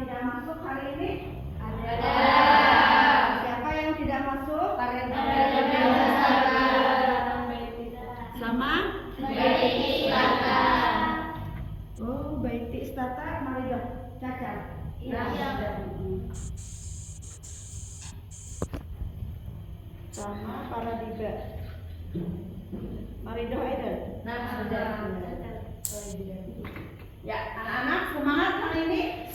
tidak masuk hari ini? Ada. Siapa yang tidak masuk? Sama? Baiti Istata. Oh, Baiti Istata, mari dong, Caca. Iya. Sama Paradiga. Mari dong, Aiden. Sudah. Ya, anak-anak semangat hari ini.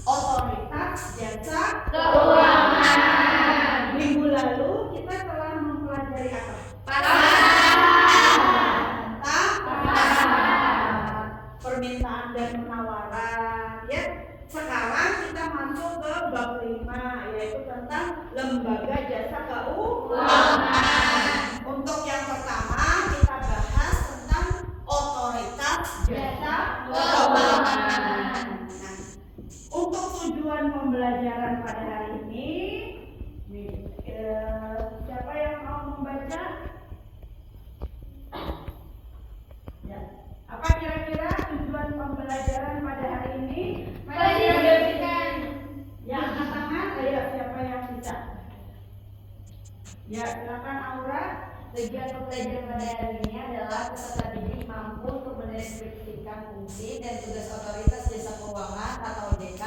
Otoritas jasa keuangan. Minggu lalu kita telah mempelajari apa? Tentang permintaan dan penawaran. Ya, sekarang kita masuk ke bab 5, yaitu tentang lembaga jasa keuangan. Untuk yang pertama kita bahas tentang otoritas jasa keuangan. Untuk tujuan pembelajaran pada hari ini, siapa yang mau membaca? Ya. Apa kira-kira tujuan pembelajaran pada hari ini? Yang angkat tangan, ayo siapa yang bisa? Ya, silakan Aura. Tujuan pembelajaran pada hari ini adalah peserta didik mampu untuk mendeskripsikan fungsi dan tugas otoritas jasa keuangan atau OJK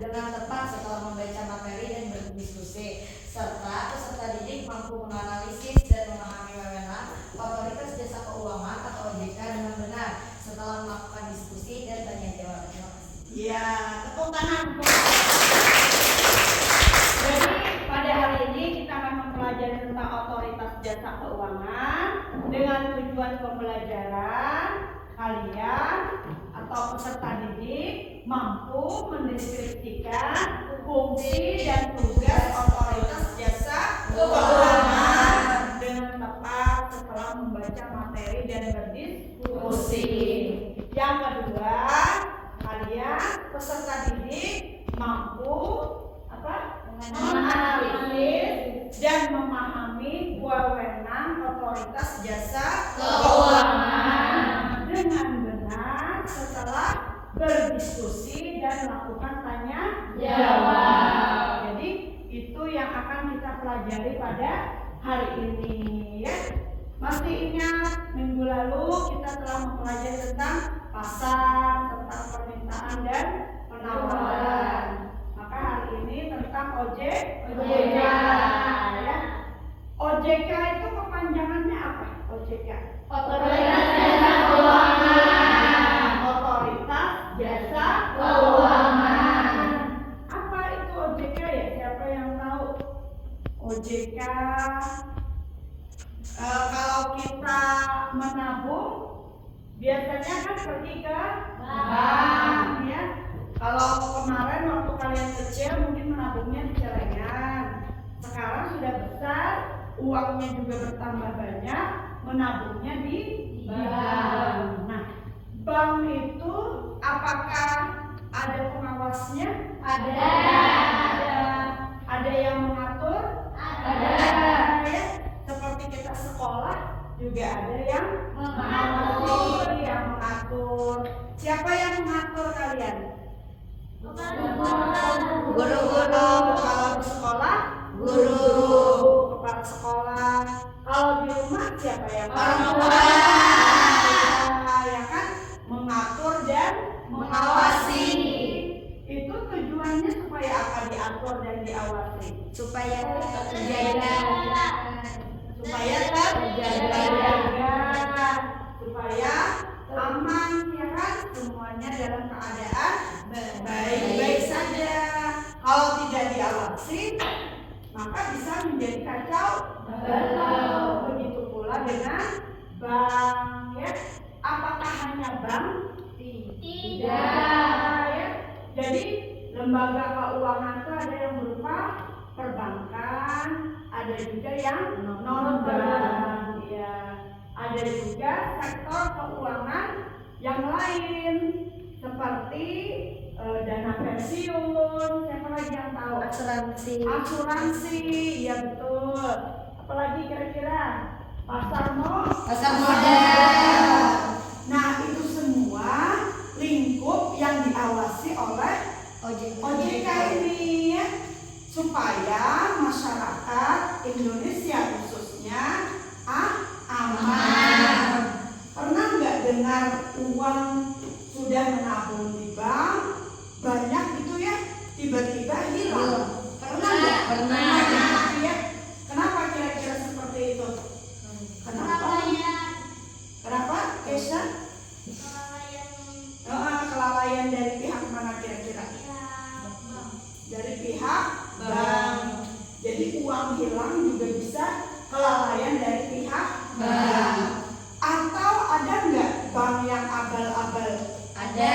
dengan tepat setelah membaca materi dan berdiskusi, serta peserta didik mampu menganalisis dan memahami wewenang otoritas jasa keuangan atau OJK dengan benar setelah melakukan diskusi dan tanya jawab. Terima kasih. Ya, tepuk tangan. Jadi pada hari ini kita akan mempelajari tentang otoritas jasa keuangan dengan tujuan pembelajaran kalian atau peserta didik mampu mendeskripsikan fungsi dan tugas otoritas jasa keuangan dengan tepat setelah membaca materi dan berdiskusi. Yang kedua, kalian peserta didik mampu menganalisis dan memahami wewenang otoritas jasa keuangan dengan benar setelah berdiskusi dan melakukan tanya jawab. Jadi itu yang akan kita pelajari pada hari ini, ya. Masih ingat minggu lalu kita telah mempelajari tentang pasar, tentang permintaan dan penawaran. Maka hari ini tentang OJK. Ya. OJK itu kepanjangannya apa? OJK. Otoritas jasa keuangan. Otoritas jasa keuangan. Apa itu OJK ya? Siapa yang tahu? OJK kalau kita menabung biasanya kan pergi ke bank, ya. Kalau kemarin waktu kalian kecil mungkin menabungnya di celengan. Sekarang sudah besar, uangnya juga bertambah banyak, menabungnya di bank. Nah, bank itu apakah ada pengawasnya? Ada. Ada yang mengatur? Ada. Ya. Seperti kita sekolah juga ada yang mengawasi, yang mengatur. Siapa yang mengatur kalian? Guru-guru. Kalau di sekolah, Guru. kepala sekolah. Kalau di rumah siapa yang Orang tua. Ya kan, mengatur dan Mengawasi. Itu tujuannya supaya apa diatur dan diawasi? Supaya terjaga. Supaya terjaga, supaya aman, ya kan, semuanya dalam keadaan baik-baik saja. Kalau tidak diawasi, maka bisa menjadi kacau balau. Begitu pula dengan bank, ya. Apakah hanya bank? Tidak, ya. Jadi lembaga keuangan itu ada yang berupa perbankan, ada juga yang non-bank, ya. Ada juga sektor keuangan yang lain seperti dana pensiun, siapa lagi yang tahu? Asuransi, ya betul. Apalagi kira-kira pasar modal. Nah, itu semua lingkup yang diawasi oleh OJK ini ya, supaya masyarakat Indonesia khususnya aman. Pernah nggak dengar uang sudah menabung di bank banyak itu ya tiba-tiba hilang? Pernah nggak? Pernah ya. Kenapa kira-kira seperti itu? Kenapa? Kesha? Kelalaian dari pihak mana kira-kira? Dari pihak bank. Jadi uang hilang juga bisa kelalaian dari pihak bank. Atau ada nggak bank yang abal-abal? Ada.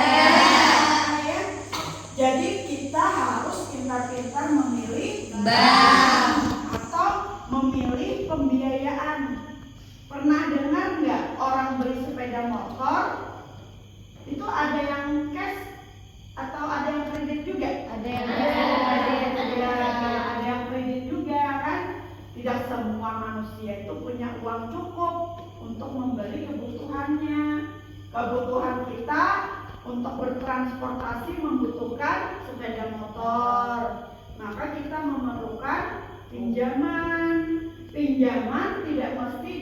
Ya. Jadi kita harus pintar-pintar memilih bank atau memilih pembiayaan. Pernah dengar nggak orang beli sepeda motor itu ada yang cash atau ada yang kredit juga? Ada yang kredit juga kan? Tidak semua manusia itu punya uang cukup untuk membeli kebutuhannya. Kebutuhan kita untuk bertransportasi membutuhkan sepeda motor, maka kita memerlukan pinjaman. Pinjaman tidak mesti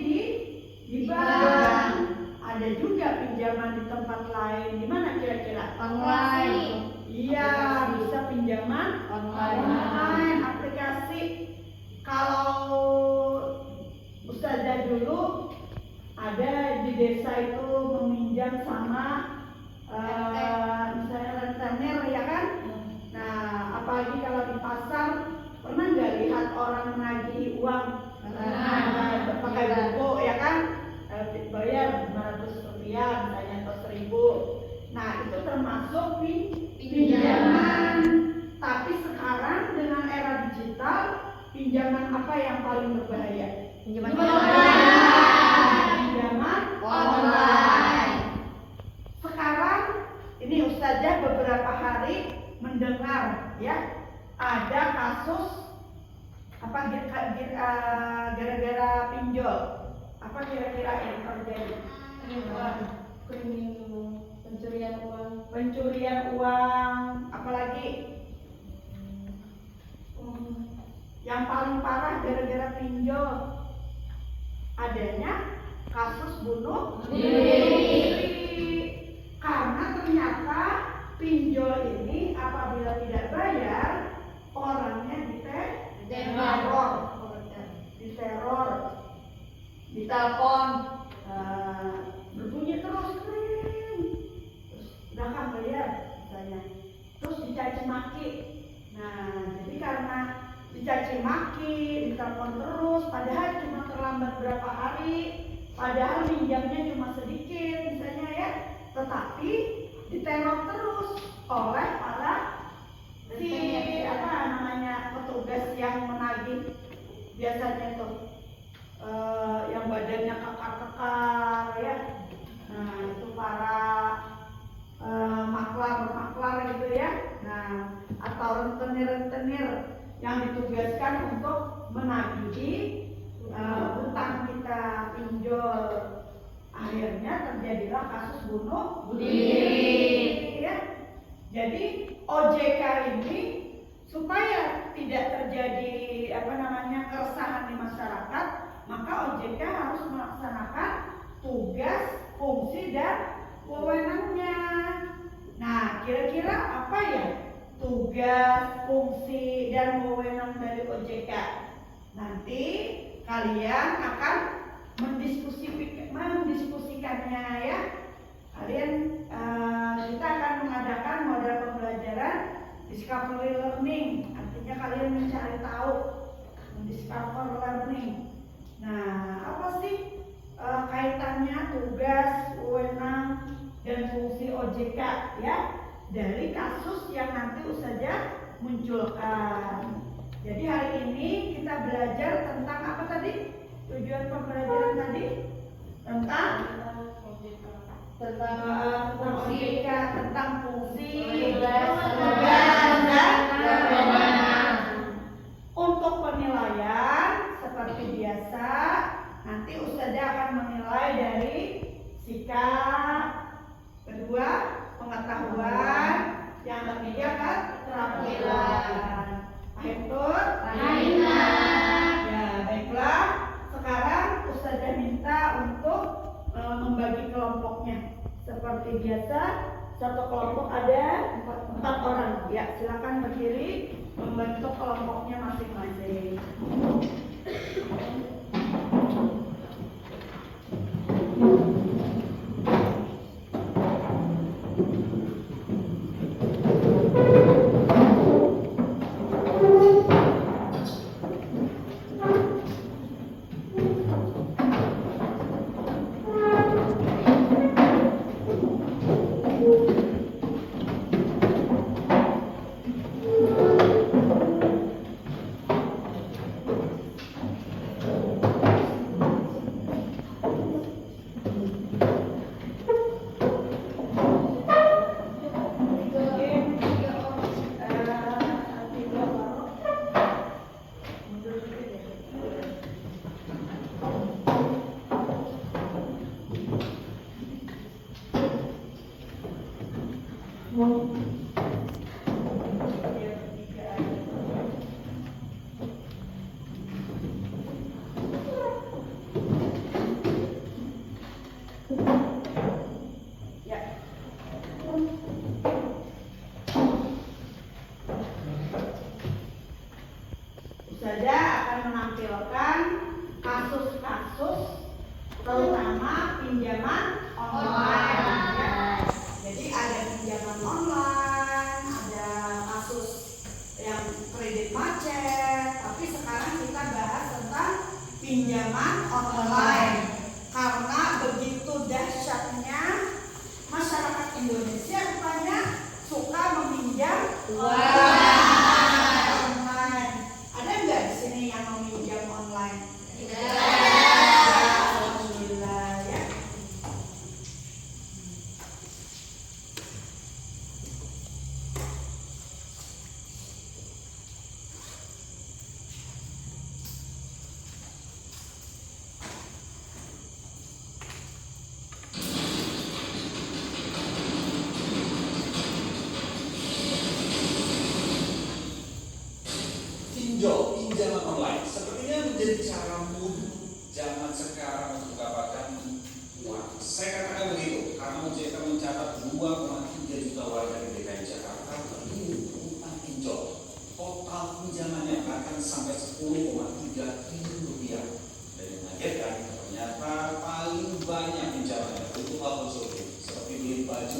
di bank. Ada juga pinjaman di tempat lain. Di mana kira-kira? Online. Iya, bisa pinjaman online, aplikasi. Kalau Ustazah dulu ada di desa itu meminjam sama misalnya rentenir ya kan? Nah, apalagi kalau di pasar, pernah nggak lihat orang menagih uang pakai buku ya kan? Bayar 500 rupiah misalnya atau 1.000. Nah, itu termasuk pinjaman. Tapi sekarang dengan era digital, pinjaman apa yang paling berbahaya? Pinjaman online. Sekarang ini Ustazah beberapa hari mendengar ya ada kasus apa gara-gara pinjol. Apa kira-kira yang terjadi? Pencurian uang, apalagi yang paling parah gara-gara pinjol adanya kasus bunuh diri. Karena ternyata pinjol ini apabila tidak bayar orangnya diteror, ditelepon, berbunyi terus kering, terus udah kan bayar misalnya, terus dicaci maki. Nah, jadi karena dicaci maki, ditelepon terus, padahal cuma terlambat berapa hari, padahal minjamnya cuma sedikit misalnya ya, tetapi diteror terus oleh para petugas yang menagih biasanya tuh yang badannya kekar-kekar ya. Nah, itu para maklar gitu ya. Nah, atau rentenir yang ditugaskan untuk menagih utang kita pinjol. Akhirnya terjadilah kasus bunuh diri ya. Jadi OJK ini supaya tidak terjadi keresahan di masyarakat, maka OJK harus melaksanakan tugas, fungsi dan wewenangnya. Nah, kira-kira apa ya tugas, fungsi dan wewenang dari OJK? Nanti kalian akan mendiskusikannya ya. Kita akan mengadakan model pembelajaran discovery learning. Artinya kalian mencari tahu, discover learning. Nah, apa sih kaitannya tugas, wewenang dan fungsi OJK ya dari kasus yang nanti Ustazah munculkan. Jadi hari ini kita belajar tentang tujuan pembelajaran tadi tentang OJK, tentang fungsi, tugas, dan kewenangan. Untuk penilaian seperti biasa, nanti Ustazah akan menilai dari sikap, kedua pengetahuan, yang ketiga keterampilan. Paham tuh? Ya, baiklah. Sekarang Ustazah minta untuk membagi kelompoknya. Seperti biasa, satu kelompok ada 4 orang. Ya, silakan berdiri membentuk kelompoknya masing-masing. Ustazah akan menampilkan kasus-kasus terutama pinjaman online. Ya. Jadi ada pinjaman online, ada kasus yang kredit macet, tapi sekarang kita bahas tentang pinjaman online. Karena begitu dahsyatnya masyarakat Indonesia rupanya suka meminjam online. Ada nggak di sini yang meminjam online? Alhamdulillah ya. Pinjaman online sepertinya menjadi cara mudah zaman sekarang untuk mendapatkan uang. Saya katakan begitu karena OJK mencatat 2,3 juta warga di DKI Jakarta terlilit utang pinjol. Total pinjamannya bahkan sampai 10,3 triliun rupiah. Dan yang mengagetkan ternyata paling banyak pinjamannya untuk hal konsumtif seperti beli baju,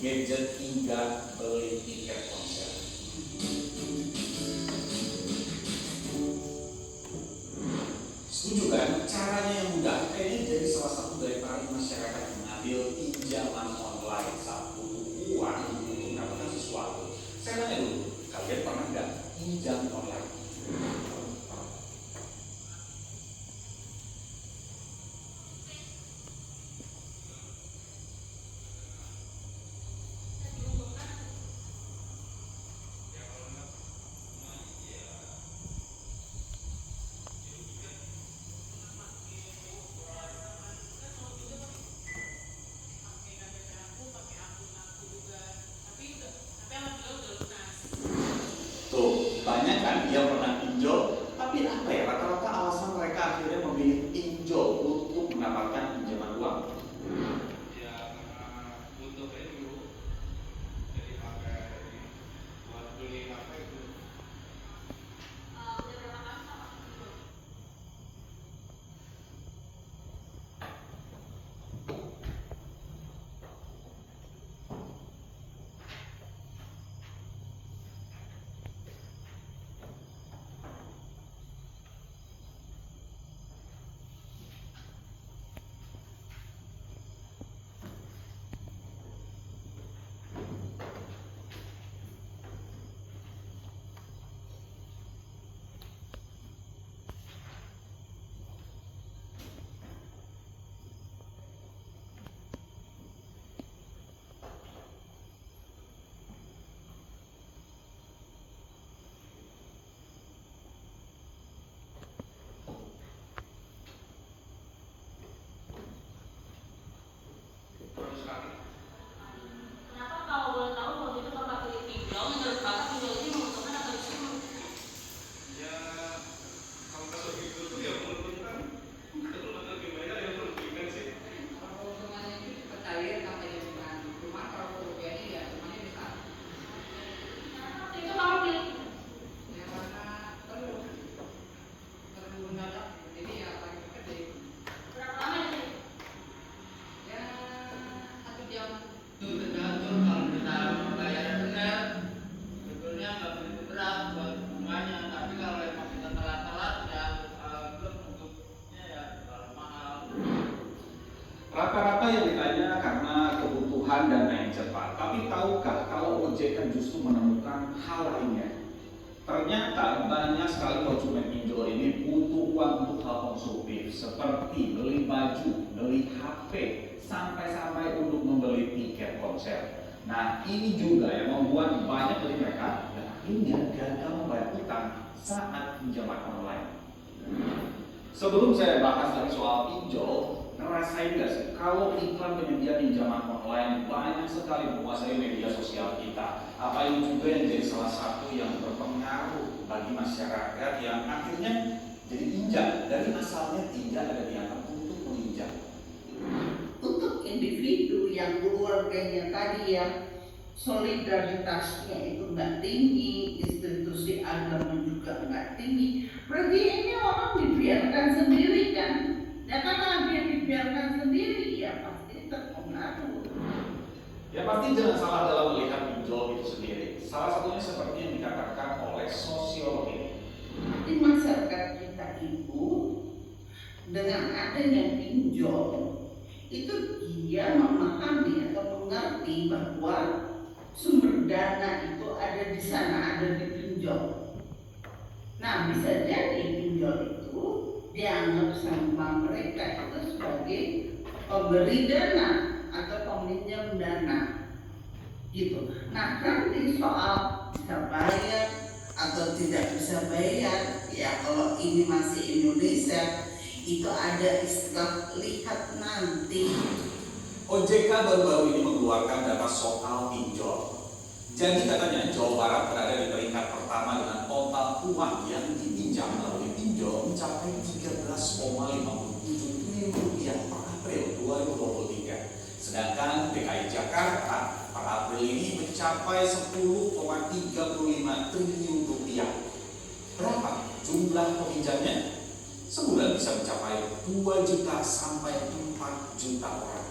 gadget hingga beli tiket konser. Setuju kan? Caranya yang mudah. Kayaknya jadi salah satu dari tarik masyarakat yang mengambil pinjaman online saat butuh uang untuk mendapatkan sesuatu. Saya tanya dulu, kalian pernah nggak pinjam online? Banyak kan yang pernah pinjol, tapi apa ya rata-rata alasan mereka akhirnya memilih pinjol untuk mendapatkan pinjaman uang? Ya karena butuh dulu, jadi pakai buat beli apa itu. Tapi tahukah kalau OJK justru menemukan hal lainnya? Ternyata banyak sekali konsumen pinjol ini butuh uang untuk hal konsumtif seperti beli baju, beli HP, sampai-sampai untuk membeli tiket konser. Nah, ini juga yang membuat banyak dari mereka yang akhirnya gagal membayar utang saat pinjaman online. Sebelum saya bahas lagi soal pinjol, ngerasain nggak sih kalau iklan penyedia pinjaman online banyak sekali menguasai media sosial kita? Apa ini juga yang jadi salah satu yang berpengaruh bagi masyarakat yang akhirnya jadi pinjam dari asalnya tidak ada dianggap untuk meminjam? Untuk individu yang keluarganya tadi yang solidaritasnya itu nggak tinggi, institusi agama juga nggak tinggi, berarti ini orang dibiarkan sendiri kan? Ya karena dia dibiarkan sendiri ya pasti terpengaruh. Ya pasti jangan salah dalam melihat pinjol itu sendiri. Salah satunya seperti yang dikatakan oleh sosiologi. Di masyarakat kita itu dengan adanya pinjol itu dia memahami atau mengerti bahwa sumber dana itu ada di sana, ada di pinjol. Nah, bisa jadi pinjol itu dianggap sama mereka itu sebagai pemberi dana atau peminjam dana gitu. Nah, nanti soal bisa bayar atau tidak bisa bayar, ya kalau ini masih Indonesia itu ada istilah lihat nanti. OJK baru-baru ini mengeluarkan data soal pinjol. Jadi katanya Jawa Barat berada di peringkat pertama dengan total uang yang dipinjam melalui pinjol mencapai 13,57 triliun rupiah per April 2023. Sedangkan DKI Jakarta per April ini mencapai 10,35 triliun rupiah. Berapa jumlah peminjamnya? Sebulan bisa mencapai 2 juta sampai 4 juta orang.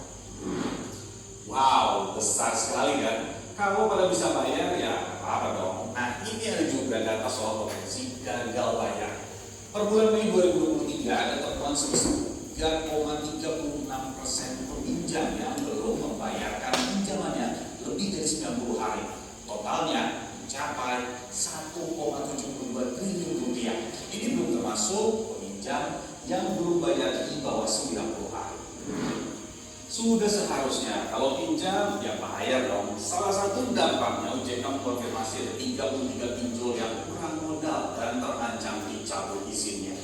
Wow, besar sekali kan? Kalau pada bisa bayar ya apa dong? Nah, ini ada juga data soal potensi gagal bayar. Per bulan Mei 2023 ada temuan sebesar 3,36% peminjam yang belum membayarkan pinjamannya lebih dari 90 hari. Totalnya mencapai 1,72 triliun rupiah. Ini belum termasuk peminjam yang belum bayar di bawah 90 hari. Sudah seharusnya kalau pinjam ya bayar dong. Salah satu dampaknya OJK mengkonfirmasi ada 33 pinjol yang kurang modal dan terancam dicabut izinnya.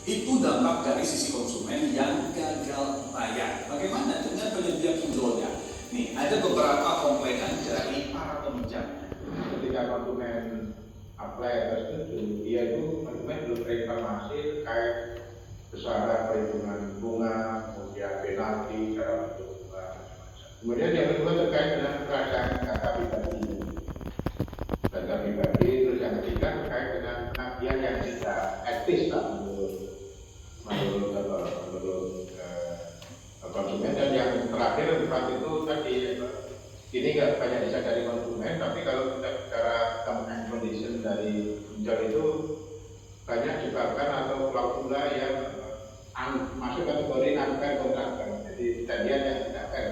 Itu dampak dari sisi konsumen yang gagal bayar. Bagaimana dengan penyedia pinjolnya? Nih, ada beberapa komplainan dari para peminjam. Ketika konsumen apply atau setuju, dia itu konsumen belum terinformasi terkait besaran perhitungan bunga, kemudian penalti, cara untuk bunga, macam-macam. Kemudian yang kedua terkait dengan kerajaan data pribadi. Data pribadi, terus yang ketiga terkait dengan penagihan yang tidak etis lah menurut konsumen. Dan yang terakhir empat itu tadi ini nggak banyak disadari konsumen, tapi kalau kita bicara term and condition dari pinjol itu banyak disebabkan atau klausula yang masuk kategori unfair kontraktor, jadi kejadian yang tidak fair.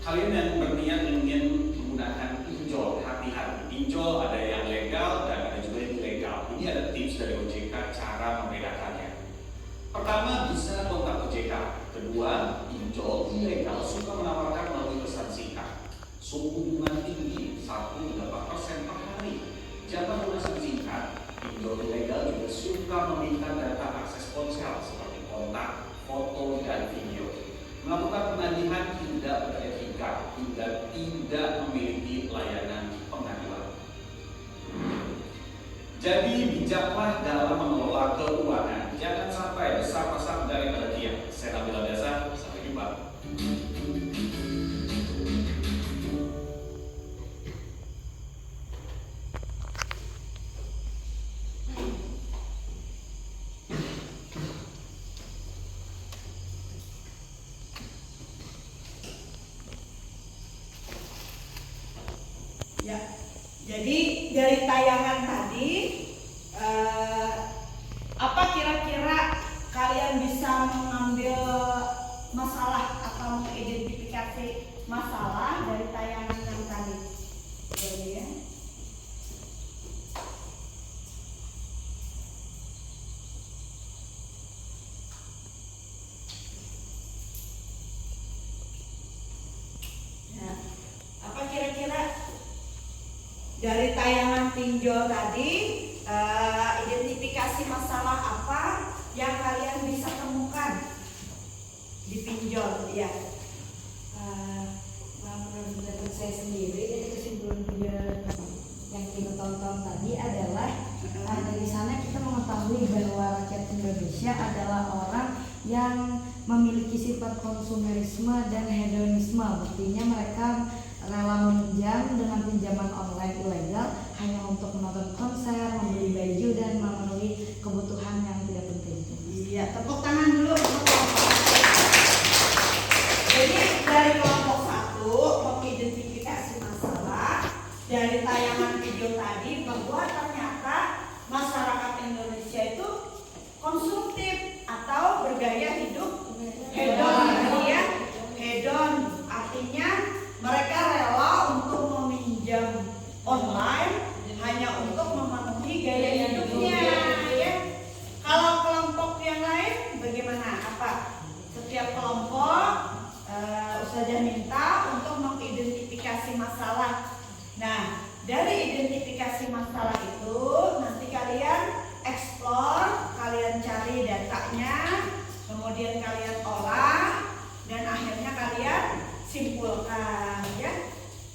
Kalian yang berniat ingin menggunakan pinjol, hati-hati. Pinjol ada yang legal dan ada juga yang ilegal. Ini ada tips dari OJK cara membedakannya. Pertama, bisa kontak OJK. Kedua, pinjol ilegal suka menawarkan melalui pesan singkat. Suku bunga tinggi 1,8% per hari. Jatah lunasan singkat. Pinjol ilegal juga suka meminta data akses ponsel seperti kontak, foto, dan video. Melakukan penagihan tidak beretika hingga tidak memiliki layanan pengadilan. Jadi bijaklah dalam mengelola keuangan. Jangan sampai besar-besar daripada dia. Saya Nabila Dasa, sampai jumpa. Ya, jadi dari tayangan tadi, apa kira-kira kalian bisa mengambil masalah atau mengidentifikasi masalah tayangan pinjol tadi, identifikasi masalah apa yang kalian bisa temukan di pinjol ya. Menurut saya sendiri, jadi kesimpulan video yang kita tonton tadi adalah dari sana kita mengetahui bahwa rakyat Indonesia adalah orang yang memiliki sifat konsumerisme dan hedonisme. Buktinya mereka rela meminjam dengan pinjaman online ilegal hanya untuk menonton konser, membeli baju, dan memenuhi kebutuhan yang tidak penting. Iya, tepuk tangan dulu untuk kelompok. Jadi dari kelompok 1 mengidentifikasi masalah dari tayangan video tadi bahwa ternyata masyarakat Indonesia itu konsumtif atau bergaya hidup hedon, ya. Hedon artinya mereka rela untuk meminjam online hanya untuk memenuhi gaya hidupnya, ya. Kalau kelompok yang lain bagaimana? Apa? Setiap kelompok Ustazah minta untuk mengidentifikasi masalah. Nah, dari identifikasi masalah itu nanti kalian explore, kalian cari datanya, kemudian kalian olah, dan akhirnya kalian simpulkan, ya.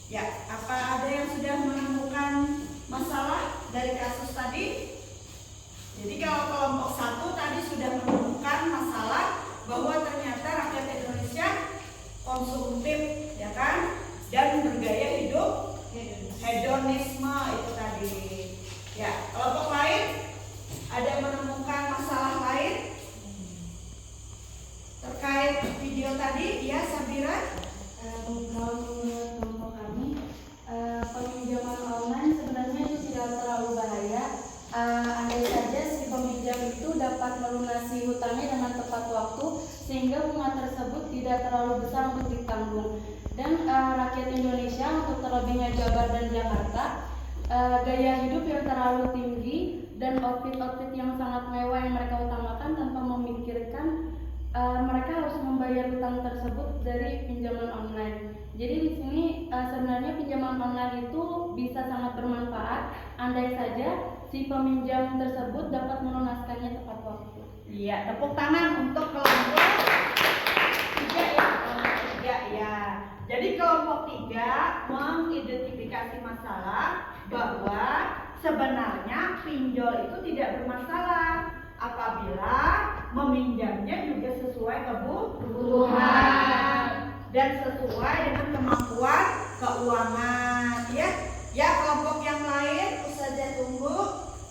Ya, apa ada yang sudah menemukan masalah dari kasus tadi? Jadi kalau kelompok 1 tadi sudah menemukan masalah bahwa ternyata rakyat Indonesia konsumtif, ya kan, dan bergaya hidup hedonisme itu tadi. Ya, kelompok lain ada menemukan masalah lain terkait video tadi, ya Sabira? Kalau menurut kelompok kami, peminjaman online sebenarnya itu tidak terlalu bahaya. Andai saja si peminjam itu dapat melunasi hutangnya dengan tepat waktu, sehingga bunga tersebut tidak terlalu besar untuk ditanggung. Dan rakyat Indonesia, untuk terlebihnya Jabar dan Jakarta, gaya hidup yang terlalu tinggi dan outfit-outfit yang sangat mewah yang mereka utamakan tanpa memikirkan mereka harus membayar hutang tersebut dari pinjaman online. Jadi di sini sebenarnya pinjaman online itu bisa sangat bermanfaat andai saja si peminjam tersebut dapat melunaskannya tepat waktu. Iya, tepuk tangan untuk kelompok 3 ya. Kelompok 3 ya. Jadi kelompok 3 mengidentifikasi masalah bahwa sebenarnya pinjol itu tidak bermasalah apabila meminjamnya juga sesuai kebutuhan dan sesuai dengan kemampuan keuangan, ya. Ya, kelompok yang lain Ustazah tunggu.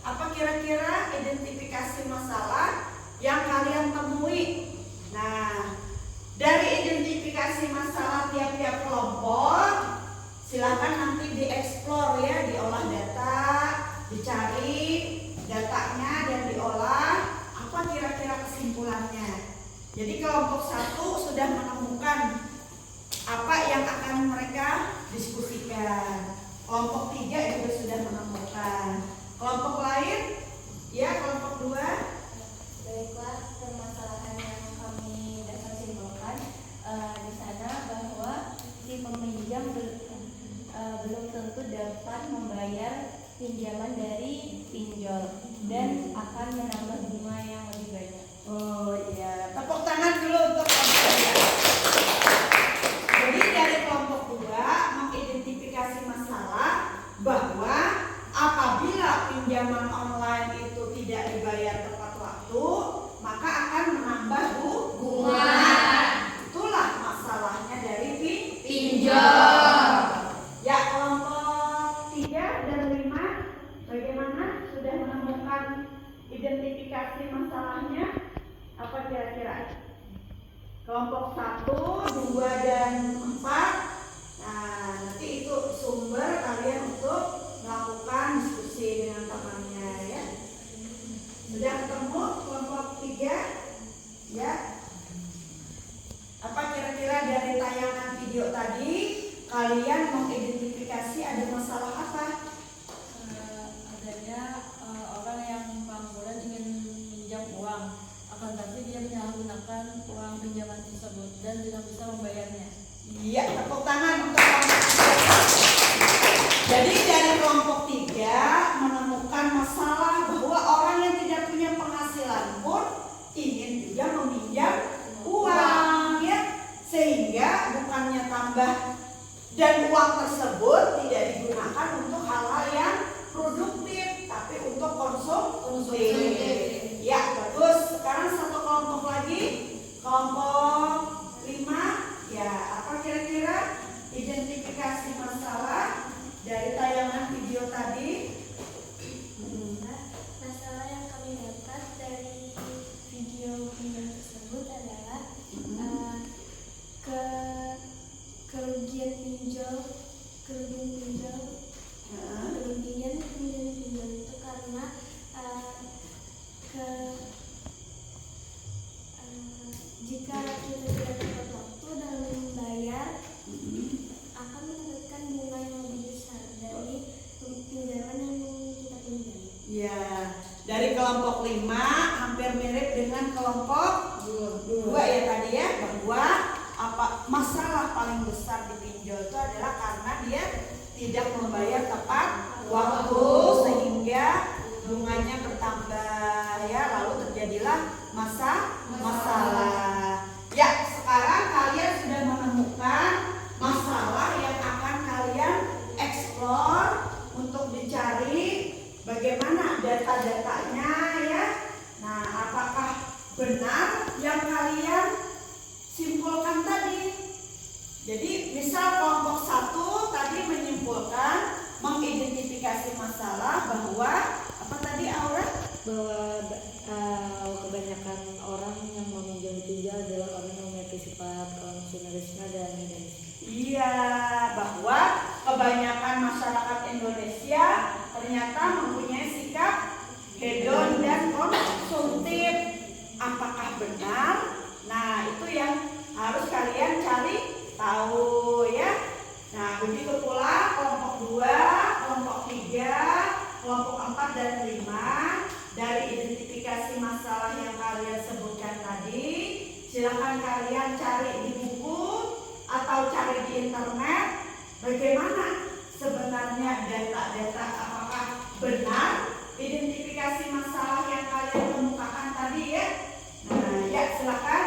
Apa kira-kira identifikasi masalah yang kalian temui? Nah, dari identifikasi masalah tiap-tiap kelompok silakan nanti dieksplor, ya, diolah data, dicari datanya dan diolah. Apa kira-kira kesimpulannya? Jadi kelompok 1 sudah menemukan apa yang akan mereka diskusikan. Kelompok 3 juga sudah menemukan. Kelompok lain, ya, kelompok 2. Baiklah, permasalahan yang kami dapat simpulkan di sana bahwa si peminjam belum tentu dapat membayar pinjaman dari pinjol dan akan menambah bunga yang lebih banyak. Oh iya, tepuk tangan dulu untuk kelompok 2. Jadi dari kelompok 2 mengidentifikasi masalah bahwa apabila pinjaman online itu tidak dibayar tepat waktu, maka akan menambah bunga. Itulah masalahnya dari pinjol. Ya, kelompok 3 dan 5 bagaimana? Sudah menemukan identifikasi masalahnya? Apa kira-kira? Kelompok 1, 2, dan 4. Nah, nanti itu sumber kalian untuk melakukan diskusi dengan temannya, ya. Sudah ketemu kelompok 3? Ya. Apa kira-kira dari tayangan video tadi kalian mengidentifikasi ada masalah apa? Adanya orang yang pengangguran ingin minjam uang, akan tapi dia menyalahgunakan uang pinjaman tersebut dan tidak bisa membayarnya. Iya, tepuk tangan untuk kelompok 3. Jadi dari kelompok 3 konsumtif. Ya, bagus. Sekarang satu kelompok lagi, kelompok 5. Ya, apa kira-kira identifikasi masalah dari tayangan video tadi? Masalah yang kami dapat dari video tersebut adalah kerugian pinjol itu karena jika kita tidak tepat waktu dalam membayar akan mendapatkan bunga yang lebih besar dari pinjaman yang kita pinjam. Ya, dari kelompok 5 hampir mirip dengan kelompok 2 ya tadi ya, bahwa masalah paling besar di pinjol itu adalah karena dia tidak membayar tepat waktu sehingga bunganya bertambah ya, lalu terjadilah masalah. Ya, sekarang kalian sudah menemukan masalah yang akan kalian eksplor untuk dicari bagaimana data-datanya ya. Nah, apakah benar yang kalian simpulkan tadi? Jadi misal kelompok 1 tadi menyimpulkan, mengidentifikasi masalah bahwa apa tadi Aura? Bahwa kebanyakan orang yang meminjam pinjol adalah orang yang memiliki sifat konsumerisme dan hedonisme. Iya, bahwa kebanyakan masyarakat Indonesia ternyata mempunyai sikap hedon dan konsumtif. Apakah benar? Nah, itu yang harus kalian cari tahu ya. Nah, begitu pula kelompok 2, kelompok 3, kelompok 4 dan 5. Dari identifikasi masalah yang kalian sebutkan tadi, silakan kalian cari di buku atau cari di internet bagaimana sebenarnya data-data, apakah benar identifikasi masalah yang kalian kemukakan tadi ya. Nah, ya silakan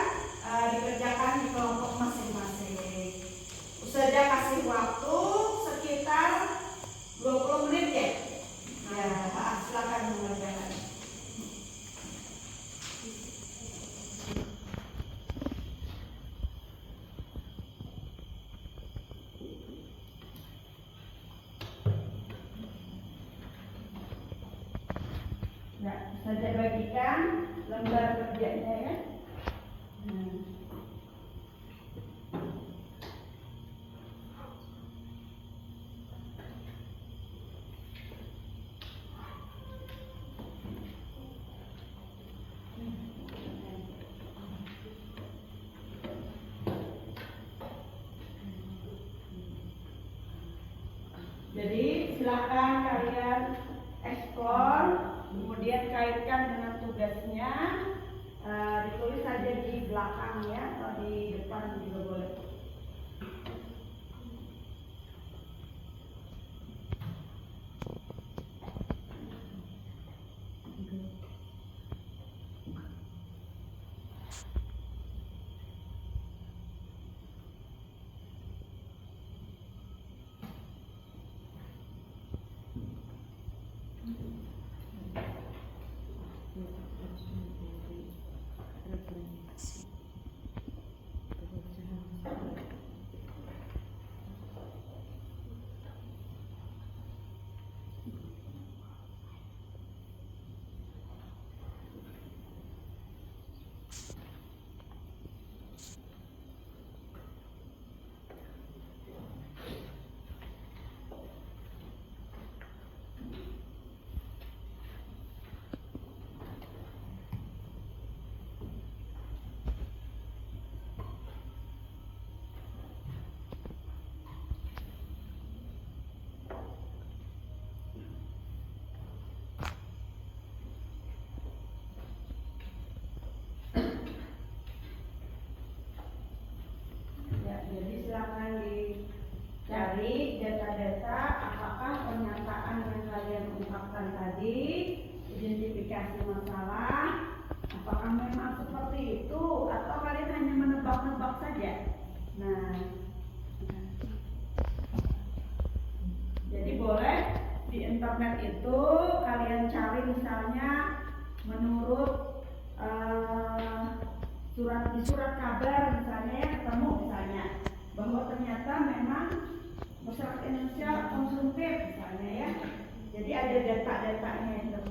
dikerjakan di kelompok masing-masing. Ustazah kasih waktu sekitar 20 menit ya. Nah, silakan mengerjakan. Nah, saya bagikan lembar kerjanya ya. Jadi silakan kalian eksplor, kemudian kaitkan dengan tugasnya, ditulis saja di belakang ya, atau di depan juga boleh. Jadi silakan dicari data-data apakah pernyataan yang kalian ungkapkan tadi, identifikasi masalah, apakah memang seperti itu atau kalian hanya menebak-nebak saja. Nah, jadi boleh di internet itu kalian cari misalnya menurut di surat kabar misalnya ya, ketemu misalnya bahwa ternyata memang masyarakat Indonesia konsumtif misalnya ya. Jadi ada data-datanya itu.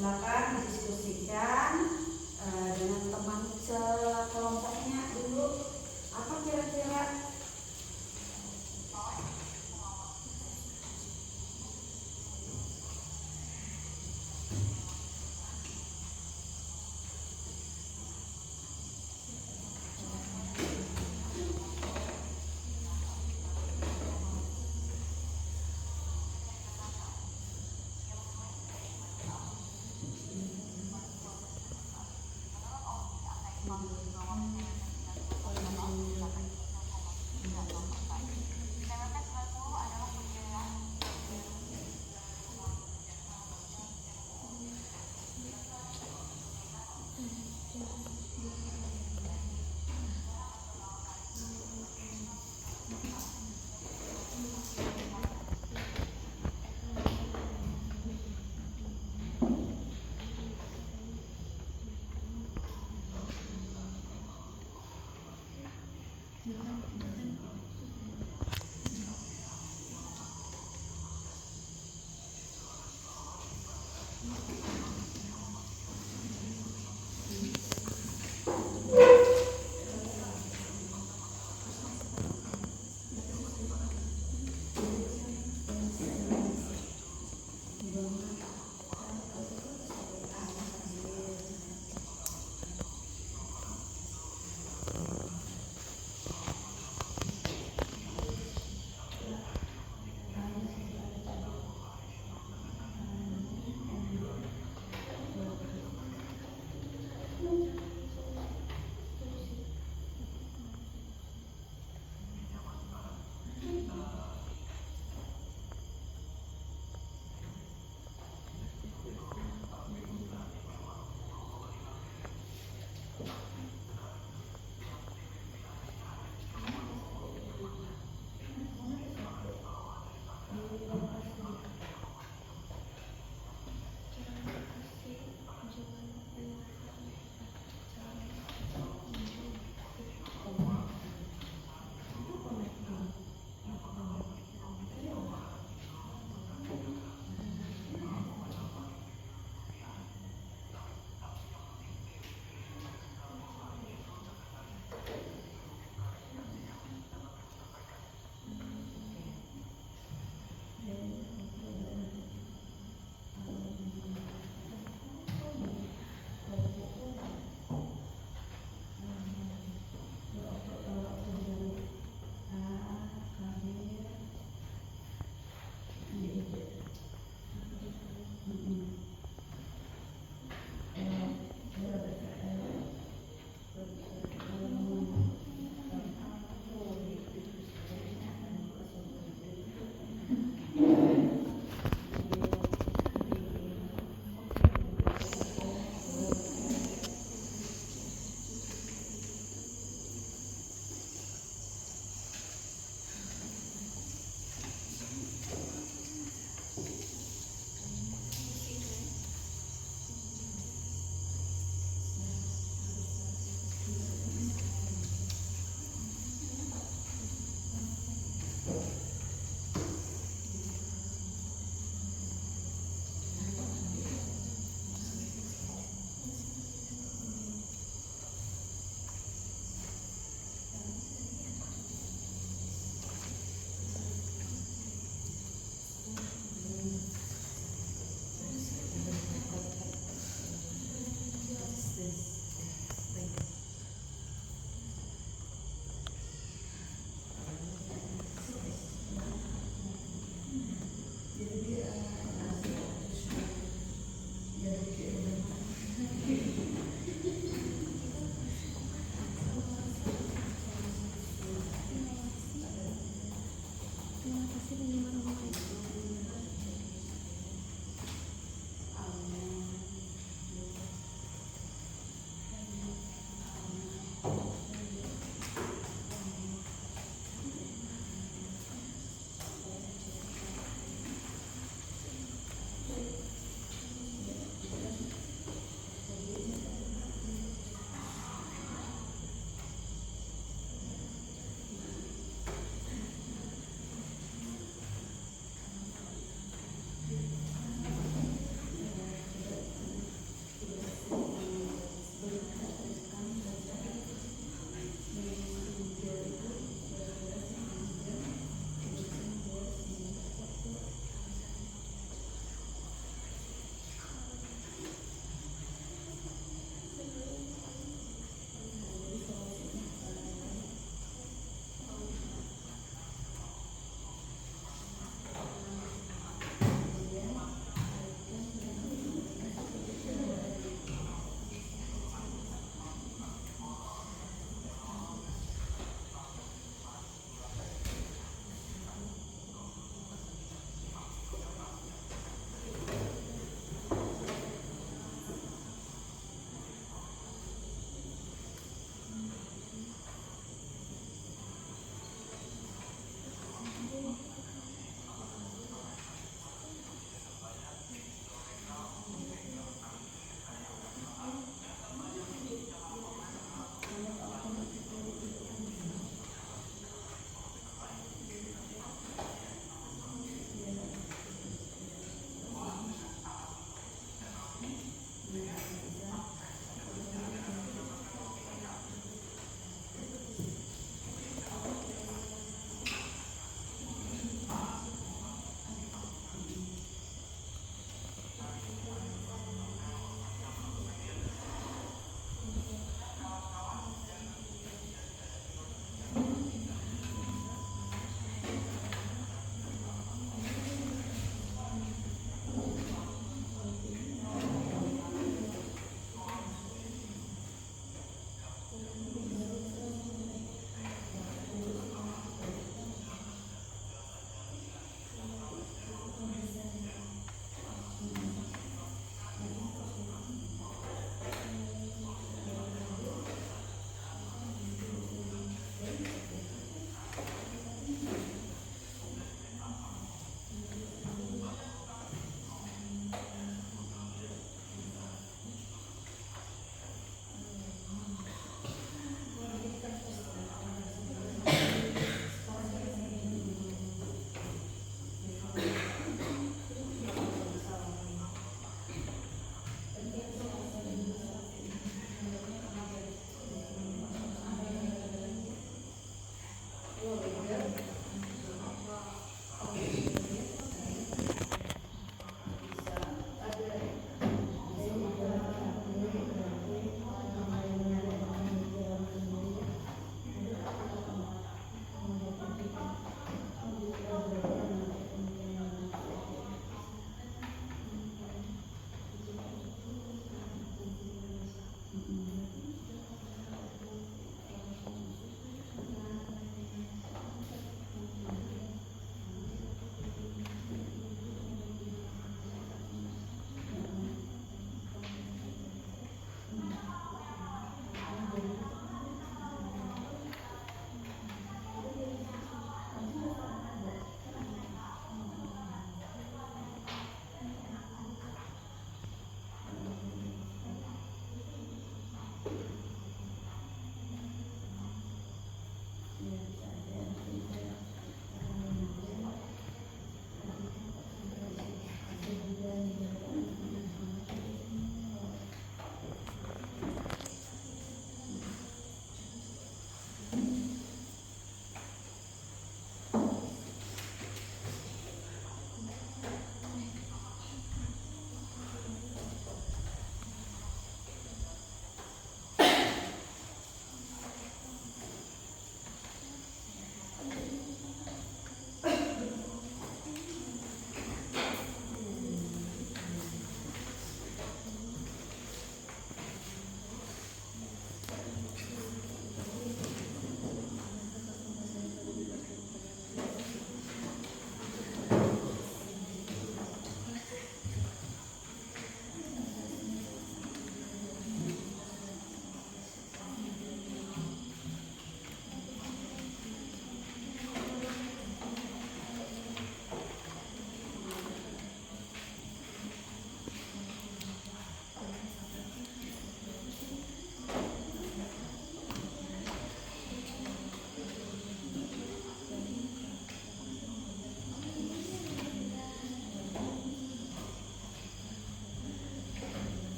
silakan didiskusikan dengan teman sekelompoknya dulu. Apa kira-kira?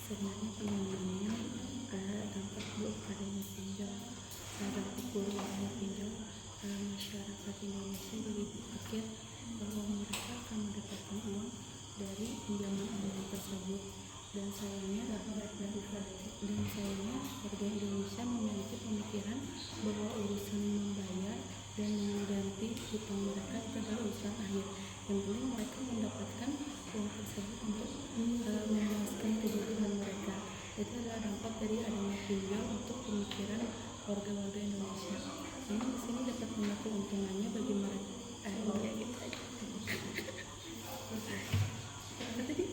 Sebenarnya pengembangannya dampak buruk adanya pinjol, dampak buruk adanya pinjol, masyarakat Indonesia jadi berpikir bahwa mereka akan mendapatkan uang dari pinjaman online tersebut, dan sayangnya warga Indonesia memiliki pemikiran bahwa urusan membayar dan mengganti hutang mereka itu adalah urusan akhir. Yang penting mereka mendapatkan uang tersebut untuk memuaskan kebutuhan mereka. Itu adalah dampak dari adanya pinjol untuk pemikiran warga-warga Indonesia. Ini di sini dapat melihat keuntungannya bagi mereka. Ya gitu aja. Apa tadi?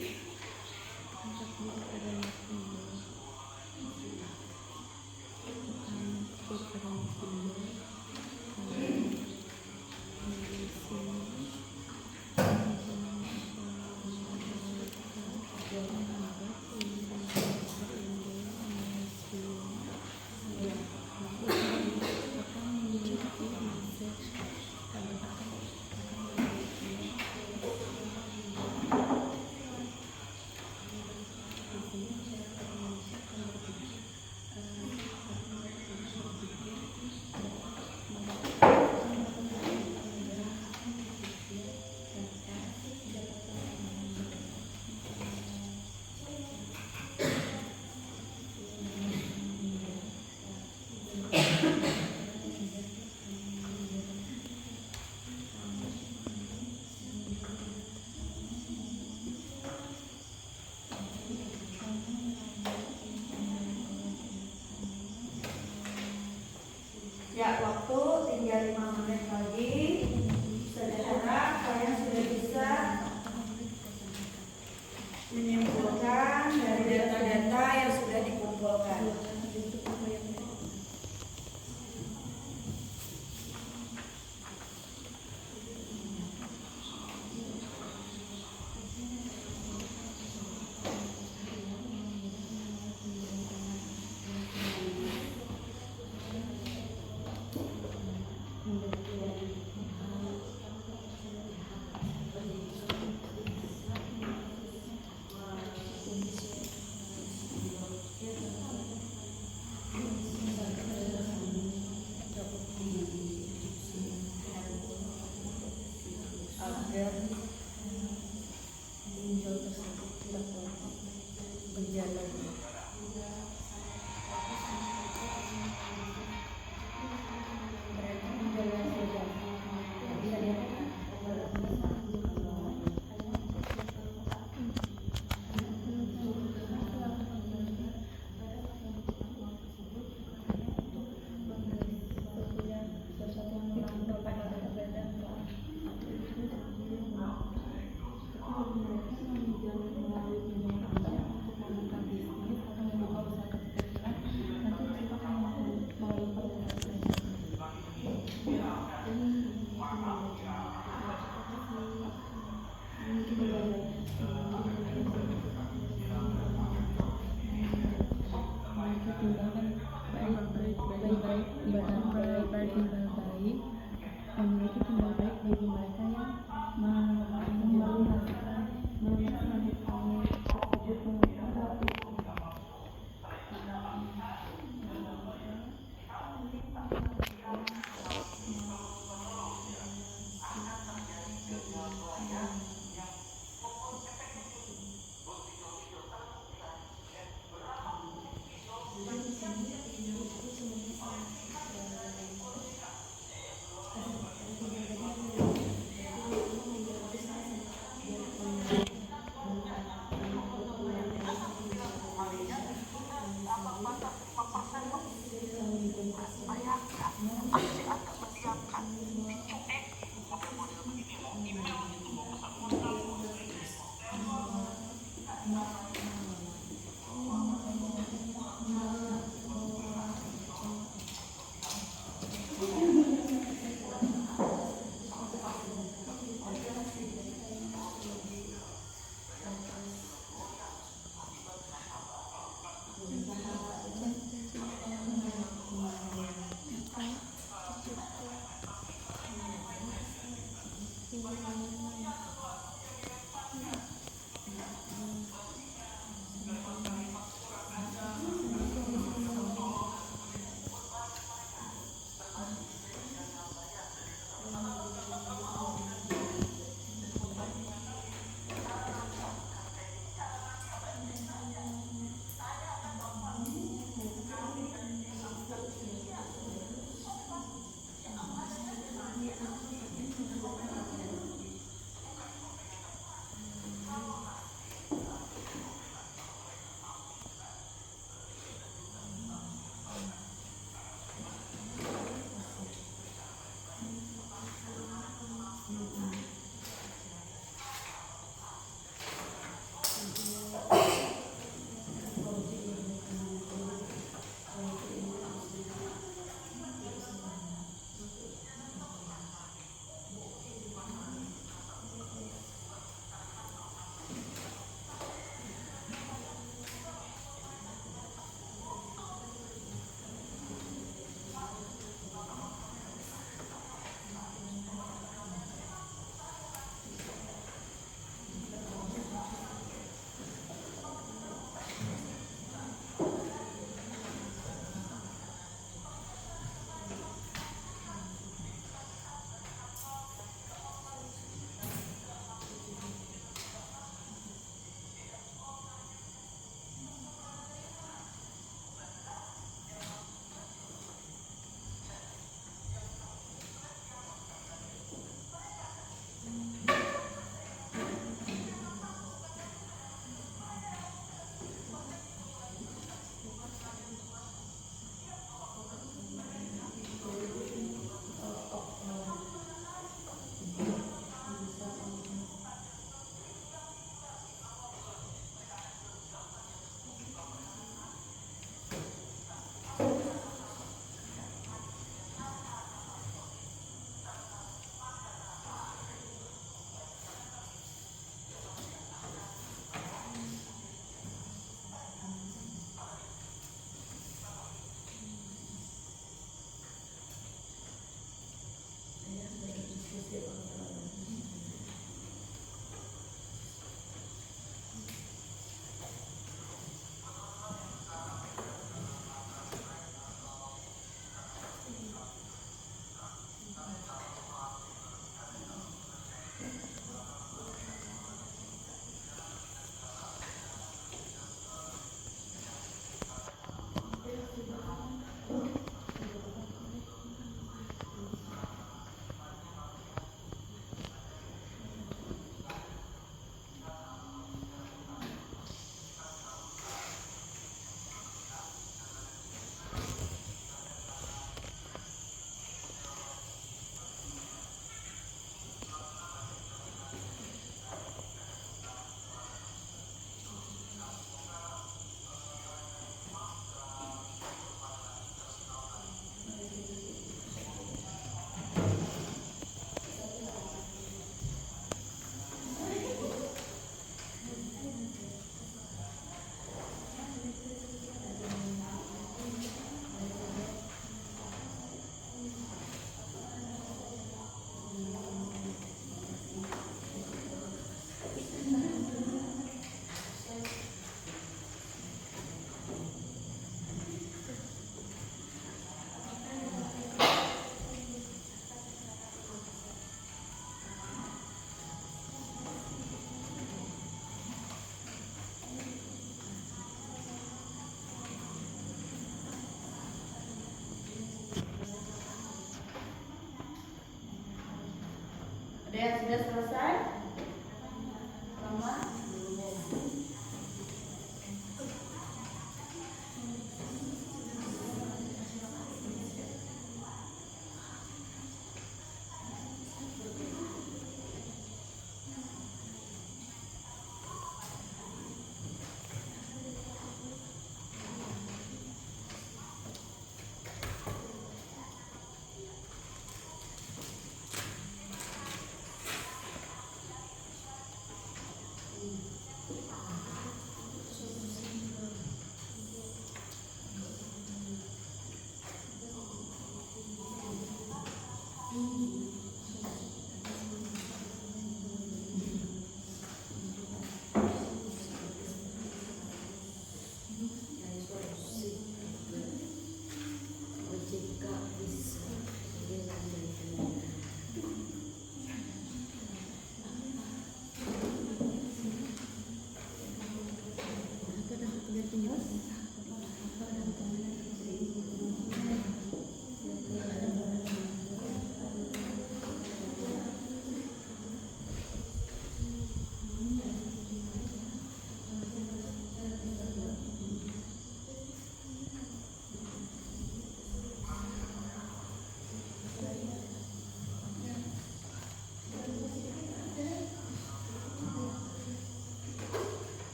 Dampak buruk adanya pinjol. Dampak buruk adanya pinjol. Ya, waktu tinggal 5 menit lagi. Saya harap kalian sudah bisa menyimpulkan dari data-data yang sudah dikumpulkan. Agar pinjol tersebut dapat berjalan. Mereka menjalankan saja. Bisa lihat kan? Memiliki timbal baik bagi mereka yang melunaskan hutang tersebut.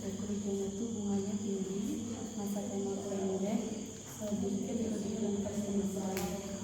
Rekrutmen itu bunganya tinggi, masa tenor pendek, sedikit kebutuhan persenjataan.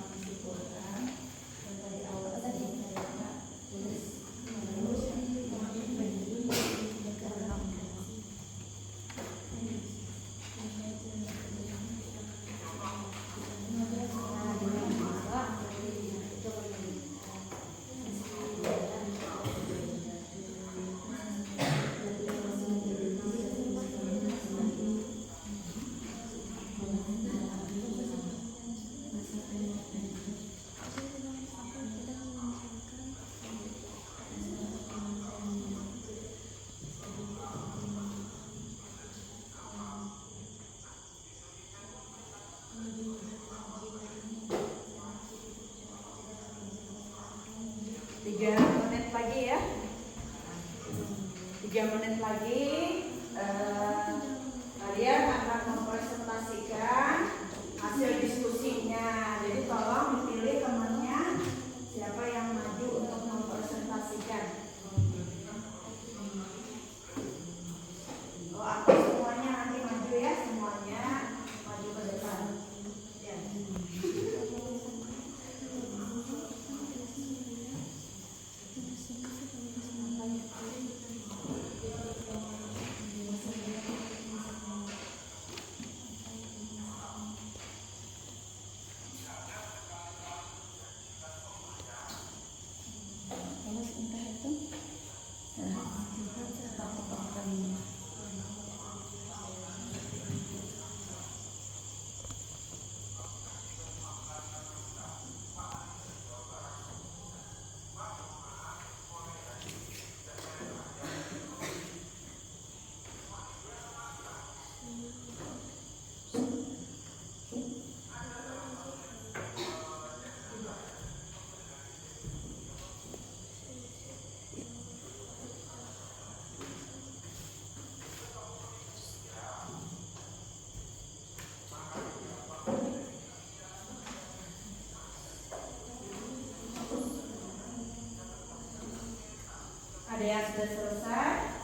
Tiga menit lagi ya. 3 menit lagi kalian akan mempresentasikan hasil diskusinya. Jadi tolong dipilih temannya siapa yang maju untuk mempresentasikan. Oh, aku semuanya nanti maju ya, semuanya maju ke depan. Ya. Ada yang sudah selesai?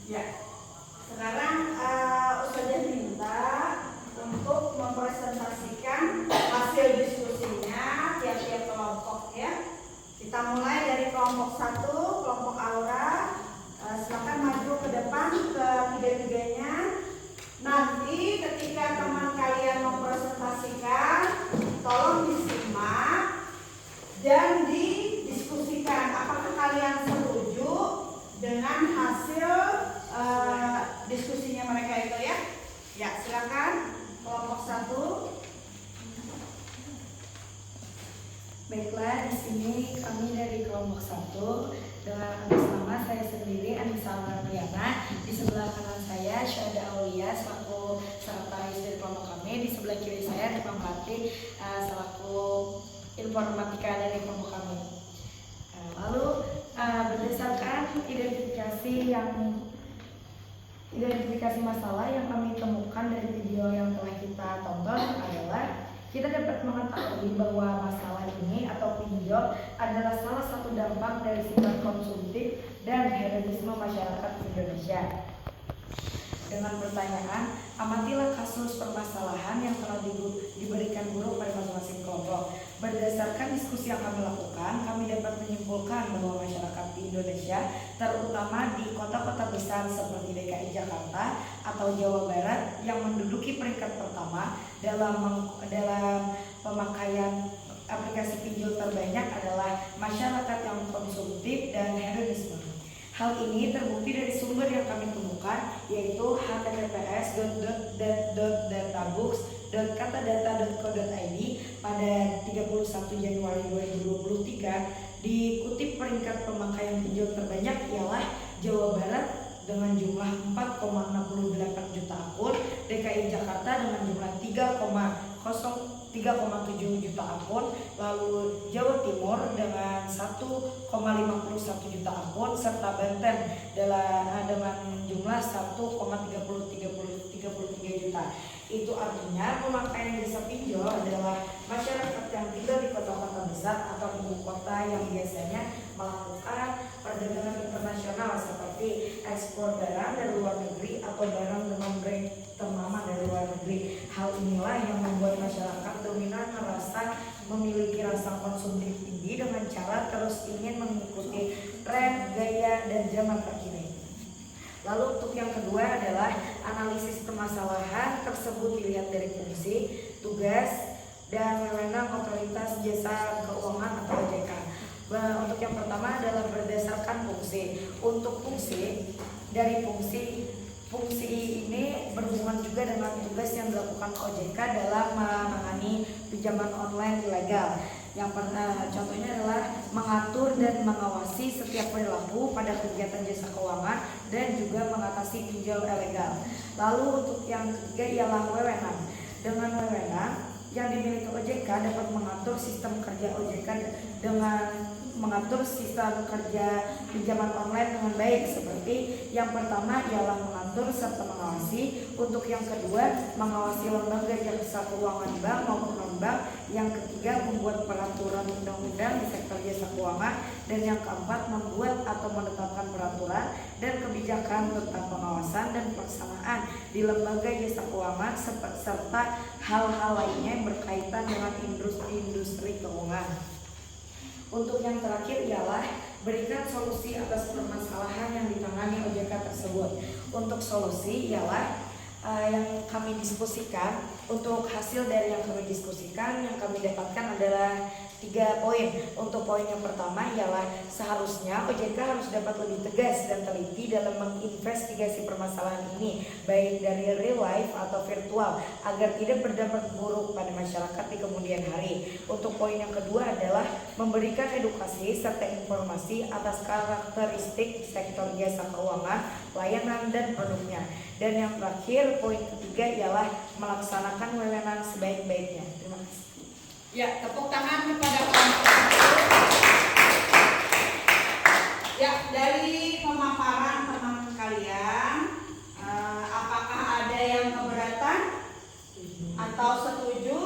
Ya, sekarang Ustazah minta untuk mempresentasikan hasil diskusinya tiap-tiap kelompok ya. Kita mulai dari kelompok 1, kelompok Aura. Silakan maju ke depan ke tiga-tiganya. Nanti ketika teman kalian mempresentasikan, tolong disimak dan didiskusikan. Apakah kalian setuju dengan hasil diskusinya mereka itu ya? Ya, silakan kelompok 1. Baiklah, di sini kami dari kelompok 1 dengan atas nama saya sendiri Anissa Marliana. Di sebelah kanan saya Syahda Aulia selaku sekretaris dari kelompok kami. Di sebelah kiri saya Tukang Pati selaku informatika dari kelompok kami. Lalu berdasarkan identifikasi masalah yang kami temukan dari video yang telah kita tonton adalah kita dapat mengetahui bahwa masalah ini atau pinjol adalah salah satu dampak dari sifat konsumtif dan hedonisme masyarakat Indonesia. Dengan pertanyaan, amatilah kasus permasalahan yang telah diberikan guru pada masing-masing kelompok. Berdasarkan diskusi yang kami lakukan, kami dapat menyimpulkan bahwa masyarakat di Indonesia, terutama di kota-kota besar seperti DKI Jakarta atau Jawa Barat, yang menduduki peringkat pertama dalam pemakaian aplikasi pinjol terbanyak adalah masyarakat yang konsumtif dan hedonisme. Hal ini terbukti dari sumber yang kami temukan, yaitu https://databooks.katadata.co.id pada 31 Januari 2023 Diikuti peringkat pemakaian pinjol terbanyak ialah Jawa Barat dengan jumlah 4,68 juta akun, DKI Jakarta dengan jumlah 3,7 juta akun, lalu Jawa Timur dengan 1,51 juta akun, serta Banten dengan jumlah 1,33 juta. Itu artinya pemakaian jasa pinjol adalah masyarakat yang tinggal di kota-kota besar atau ibu kota yang biasanya melakukan perdagangan internasional seperti ekspor barang dari luar negeri atau barang dengan brand ternama dari luar negeri. Hal inilah yang membuat masyarakat dominan merasa memiliki rasa konsumtif tinggi dengan cara terus ingin mengikuti tren, gaya, dan zaman terkini. Lalu untuk yang kedua adalah analisis permasalahan tersebut dilihat dari fungsi, tugas, dan wewenang otoritas jasa keuangan atau OJK. Untuk yang pertama adalah berdasarkan fungsi. Untuk fungsi, dari fungsi ini berhubungan juga dengan tugas yang dilakukan OJK dalam menangani pinjaman online ilegal. Yang pertama contohnya adalah mengatur dan mengawasi setiap perilaku pada kegiatan jasa keuangan dan juga mengatasi pinjol ilegal. Lalu untuk yang ketiga ialah wewenang. Dengan wewenang yang dimiliki OJK dapat mengatur sistem kerja OJK dengan mengatur sistem kerja pinjaman online dengan baik. Seperti yang pertama ialah mengatur serta mengawasi. Untuk yang kedua, mengawasi lembaga jasa keuangan bank maupun non-bank. Yang ketiga, membuat peraturan undang-undang di sektor jasa keuangan. Dan yang keempat, membuat atau menetapkan peraturan dan kebijakan tentang pengawasan dan pelaksanaan di lembaga jasa keuangan serta hal-hal lainnya yang berkaitan dengan industri keuangan. Untuk yang terakhir ialah berikan solusi atas permasalahan yang ditangani OJK tersebut. Untuk solusi ialah yang kami diskusikan. Untuk hasil dari yang kami diskusikan, yang kami dapatkan adalah 3 poin. Untuk poin yang pertama ialah seharusnya OJK harus dapat lebih tegas dan teliti dalam menginvestigasi permasalahan ini, baik dari real life atau virtual, agar tidak berdampak buruk pada masyarakat di kemudian hari. Untuk poin yang kedua adalah memberikan edukasi serta informasi atas karakteristik sektor jasa keuangan, layanan, dan produknya. Dan yang terakhir, poin ketiga ialah melaksanakan wewenang sebaik-baiknya. Terima kasih. Ya, tepuk tangan kepada kelompok 1. Ya, dari pemaparan teman kalian, apakah ada yang keberatan atau setuju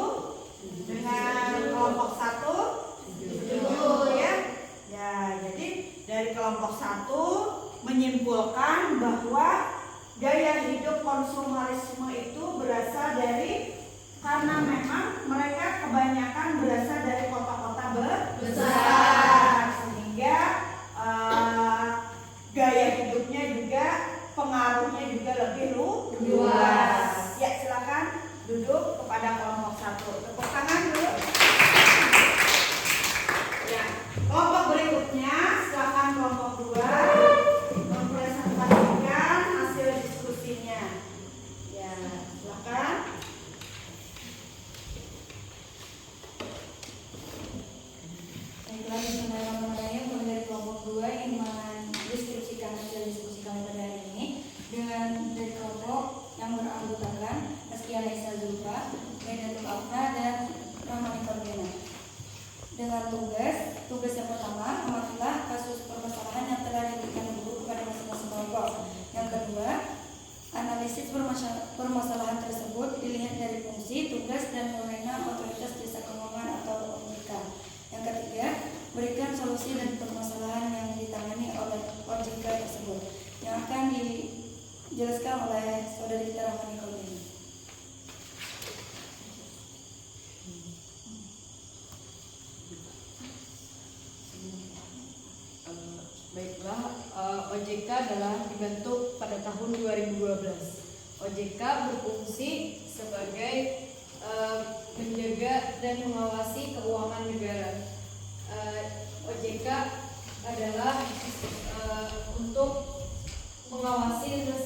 dengan kelompok 1? Setuju ya. Ya, jadi dari kelompok 1 menyimpulkan bahwa gaya hidup konsumerisme itu berasal dari karena memang mereka kebanyakan berasal dari kota-kota besar, sehingga gaya hidupnya juga pengaruhnya juga lebih luas. Ya, silakan duduk kepada kelompok 1. Tepuk tangan dulu. Ya, kelompok berikutnya silakan kelompok 2 mempresentasikan hasil diskusinya. Ya, silakan. Bismillahirrahmanirrahim. Kami dari kelompok 2 yang mendeskripsikan hasil diskusi kami pada hari ini dengan dari kelompok yang beranggotakan Askia Naisa Zulfa, Medatul Afna, dan Rahmani Fardena. Dengan tugas yang pertama, amatilah kasus permasalahan yang telah diberikan guru kepada masing-masing kelompok. Yang kedua, analisis permasalahan tersebut dilihat dari fungsi, tugas, dan wewenang otoritas jasa keuangan atau OJK. Yang ketiga, berikan solusi dan permasalahan yang ditangani oleh OJK tersebut, yang akan dijelaskan oleh Saudari Rahmani Fardena. Baiklah, OJK adalah dibentuk pada tahun 2012. OJK berfungsi sebagai menjaga dan mengawasi keuangan negara. OJK adalah untuk mengawasi dan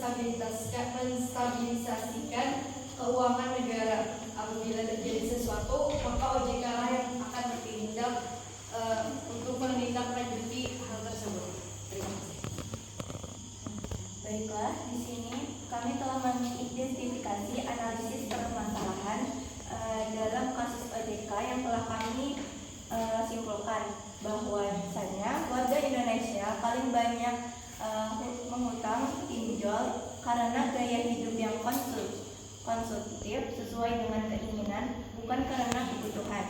menstabilisasikan keuangan negara. Apabila terjadi sesuatu, maka OJK lah yang akan bertindak untuk menindak Baiklah, di sini kami telah mengidentifikasi analisis permasalahan dalam kasus OJK yang telah kami simpulkan bahwasanya warga Indonesia paling banyak menghutang pinjol karena gaya hidup yang konsumtif sesuai dengan keinginan, bukan karena kebutuhan.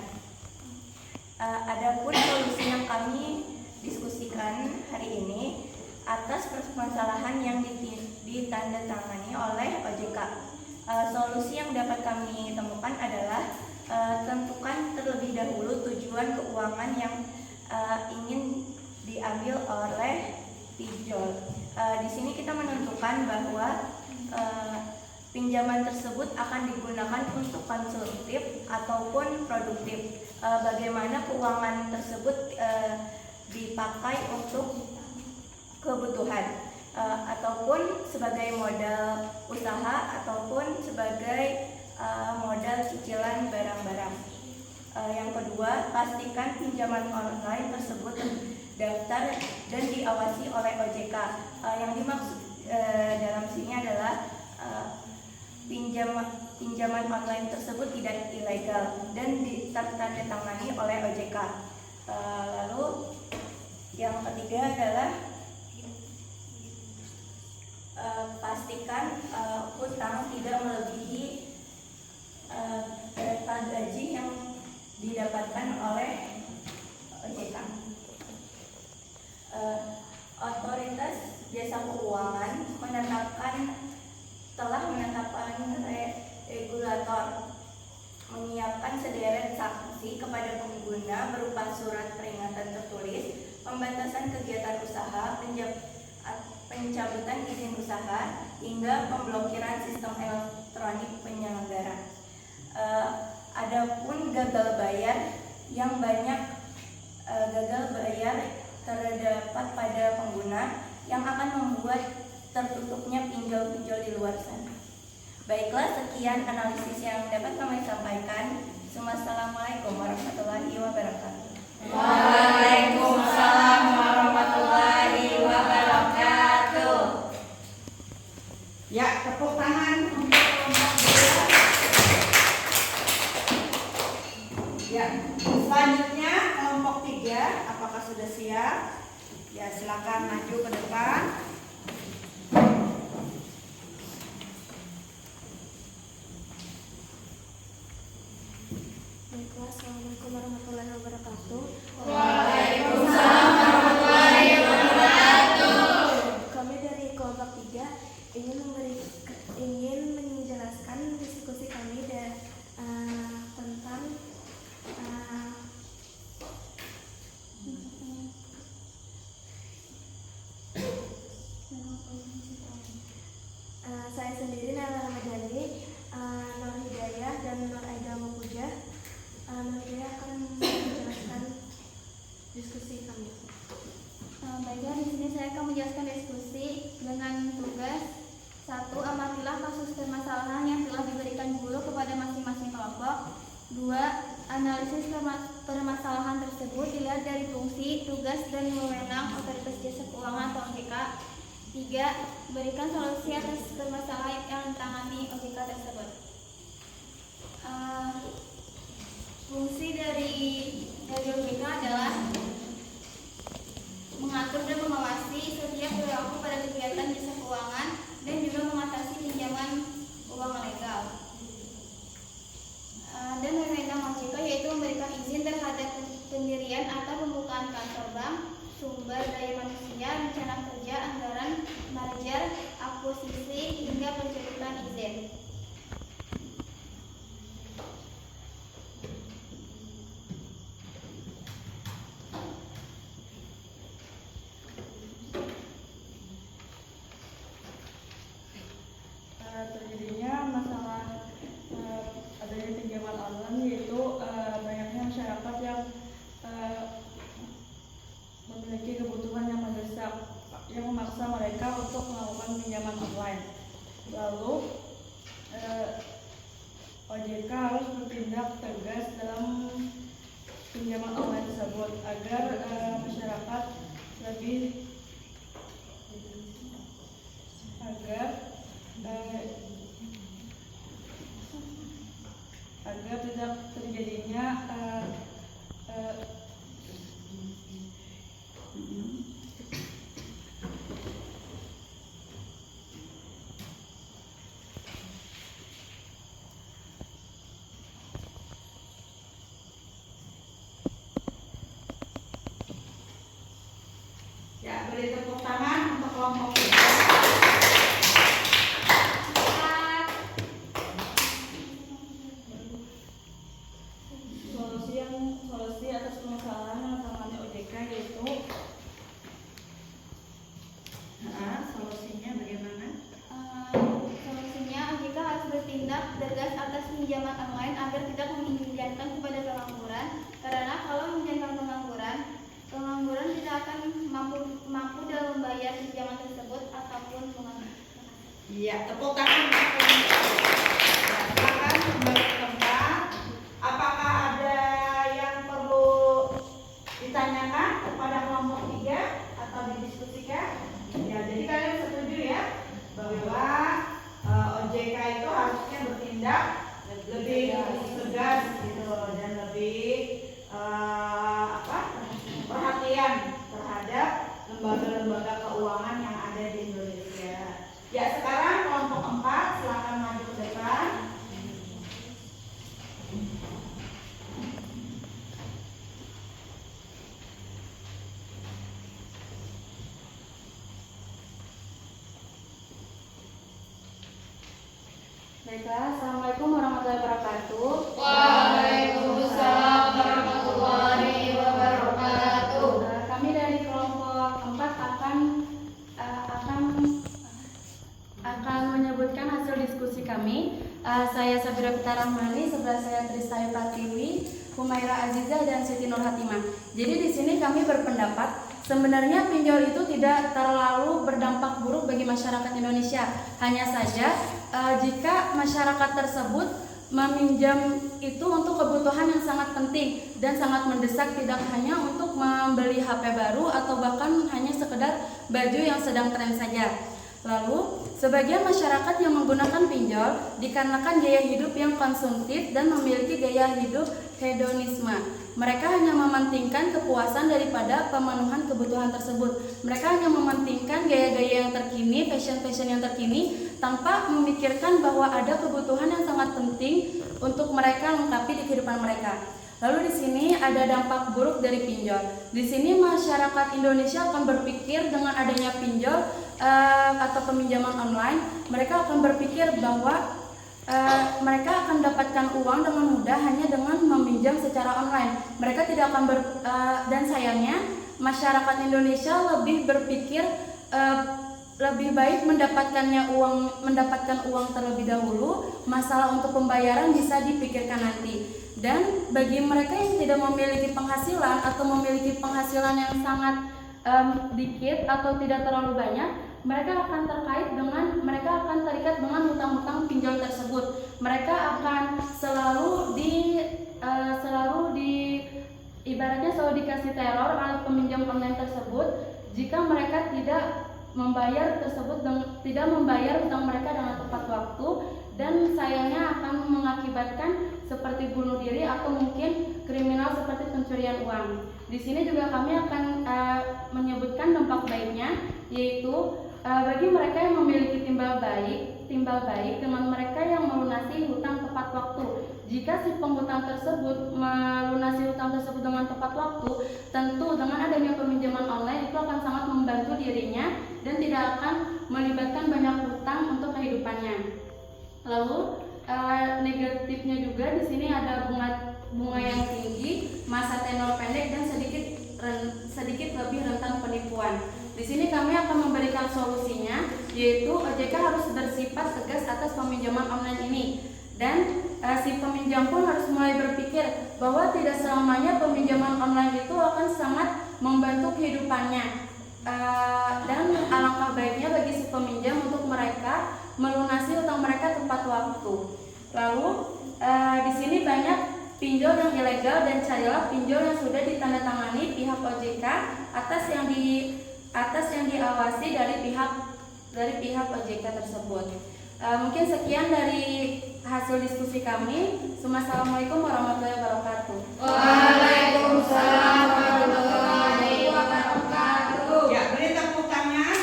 Adapun solusi yang kami diskusikan hari ini atas permasalahan yang ditandatangani oleh OJK. Solusi yang dapat kami temukan adalah tentukan terlebih dahulu tujuan keuangan yang ingin diambil oleh pinjol. Di sini kita menentukan bahwa pinjaman tersebut akan digunakan untuk konsumtif ataupun produktif. Bagaimana keuangan tersebut dipakai untuk kebutuhan ataupun sebagai modal usaha ataupun sebagai modal cicilan barang-barang. Yang kedua, pastikan pinjaman online tersebut terdaftar dan diawasi oleh OJK. Yang dimaksud dalam sini adalah pinjaman online tersebut tidak ilegal dan ditandatangani oleh OJK. Lalu yang ketiga adalah pastikan hutang tidak melebihi data gaji yang didapatkan oleh OJK. Otoritas Jasa Keuangan telah menetapkan regulator menyiapkan sederet sanksi kepada pengguna berupa surat peringatan tertulis, pembatasan kegiatan usaha, pencabutan izin usaha, hingga pemblokiran sistem elektronik penyelenggara. Adapun gagal bayar yang banyak gagal bayar terdapat pada pengguna yang akan membuat tertutupnya pinjol-pinjol di luar sana. Baiklah, sekian analisis yang dapat kami sampaikan. Assalamualaikum warahmatullahi wabarakatuh. Waalaikumsalam warahmatullahi wabarakatuh. Ya, tepuk tangan untuk kelompok 2. Ya, selanjutnya kelompok 3, apakah sudah siap? Ya, silakan maju ke depan. Baiklah, Assalamualaikum warahmatullahi wabarakatuh. Waalaikumsalam warahmatullahi wabarakatuh. Kami dari kelompok 3 ingin menjelaskan diskusi kami tentang saya sendiri Nala Ramadhani, Nur Hidayah dan Nur Aida Mupuja. Nur Hidayah akan menjelaskan diskusi kami. Baiklah, di sini saya akan menjelaskan diskusi dengan tugas 1. Amatilah kasus permasalahan yang telah diberikan guru kepada masing-masing kelompok. 2. Analisis permasalahan tersebut dilihat dari fungsi, tugas, dan wewenang Otoritas Jasa Keuangan atau OJK. 3. Berikan solusi atas permasalahan yang ditangani OJK tersebut. Fungsi dari OJK adalah mengatur dan mengawasi setiap perilaku pada kegiatan jasa keuangan dan juga mengatasi pinjaman uang legal. Dan wewenang OJK yaitu memberikan izin terhadap pendirian atau pembukaan kantor bank, sumber daya manusia, rencana kerja, anggaran, merger, akuisisi, hingga pencabutan izin. Terjadinya masalah adanya pinjaman online yaitu banyaknya masyarakat yang memiliki kebutuhan yang mendesak yang memaksa mereka untuk melakukan pinjaman online. Lalu OJK harus bertindak tegas dalam pinjaman online tersebut agar masyarakat lebih kelompok 3. Solusi atas permasalahan yang ditangani OJK yaitu solusinya bagaimana? Solusinya OJK harus bertindak tegas atas pinjaman online agar tidak menginginkan kepada pengangguran, karena kalau menginginkan pengangguran tidak akan mampu dalam membayar pinjaman tersebut ataupun pengangguran. Iya, tepuk tangan. Silakan kembali ke tempat. Apakah ada yang perlu ditanyakan kepada kelompok 3 atau didiskusikan? Ya, jadi kalian setuju ya bahwa OJK itu harusnya bertindak lebih tegas gitu dan lebih perhatian terhadap lembaga-lembaga keuangan yang ada di Indonesia. Ya, sekarang kelompok 4 silakan maju ke depan. Baiklah, Assalamualaikum warahmatullahi wabarakatuh. Waalaikumsalam warahmatullahi wabarakatuh. Kami dari kelompok 4 akan menyebutkan hasil diskusi kami. Saya Sabira Pita Rahmani, sebelah saya Tristayu Pratiwi, Humaira Azizah dan Siti Nur Hatimah. Jadi di sini kami berpendapat sebenarnya pinjol itu tidak terlalu berdampak buruk bagi masyarakat Indonesia. Hanya saja jika masyarakat tersebut meminjam itu untuk kebutuhan yang sangat penting dan sangat mendesak, tidak hanya untuk membeli HP baru atau bahkan hanya sekedar baju yang sedang tren saja. Lalu, sebagian masyarakat yang menggunakan pinjol dikarenakan gaya hidup yang konsumtif dan memiliki gaya hidup hedonisme. Mereka hanya mementingkan kepuasan daripada pemenuhan kebutuhan tersebut. Mereka hanya mementingkan gaya-gaya yang terkini, fashion-fashion yang terkini, tanpa memikirkan bahwa ada kebutuhan yang sangat penting untuk mereka lengkapi di kehidupan mereka. Lalu di sini ada dampak buruk dari pinjol. Di sini masyarakat Indonesia akan berpikir dengan adanya pinjol atau peminjaman online, mereka akan berpikir bahwa mereka akan dapatkan uang dengan mudah hanya dengan meminjam secara online. Mereka tidak akan dan sayangnya masyarakat Indonesia lebih berpikir lebih baik mendapatkan uang terlebih dahulu. Masalah untuk pembayaran bisa dipikirkan nanti. Dan bagi mereka yang tidak memiliki penghasilan atau memiliki penghasilan yang sangat dikit atau tidak terlalu banyak, mereka akan terikat dengan hutang-hutang pinjol tersebut. Mereka akan selalu ibaratnya selalu dikasih teror oleh peminjam online tersebut jika mereka tidak membayar hutang mereka dengan tepat waktu, dan sayangnya akan mengakibatkan seperti bunuh diri atau mungkin kriminal seperti pencurian uang. Di sini juga kami akan menyebutkan dampak baiknya, yaitu bagi mereka yang memiliki timbal baik dengan mereka yang melunasi hutang tepat waktu. Jika si penghutang tersebut melunasi hutang tersebut dengan tepat waktu, tentu dengan adanya peminjaman online itu akan sangat membantu dirinya dan tidak akan melibatkan banyak hutang untuk kehidupannya. Lalu negatifnya juga di sini ada bunga yang tinggi, masa tenor pendek, dan sedikit lebih rentan penipuan. Di sini kami akan memberikan solusinya, yaitu OJK harus bersifat tegas atas peminjaman online ini, dan si peminjam pun harus mulai berpikir bahwa tidak selamanya peminjaman online itu akan sangat membantu kehidupannya, dan alangkah baiknya bagi si peminjam untuk mereka melunasi utang mereka tepat waktu. Lalu di sini banyak pinjol yang ilegal, dan carilah pinjol yang sudah ditandatangani pihak OJK atas yang diawasi dari pihak OJK tersebut. Mungkin sekian dari hasil diskusi kami. Assalamualaikum warahmatullahi wabarakatuh. Waalaikumsalam warahmatullahi wabarakatuh. Ya, beri tepuk tangan.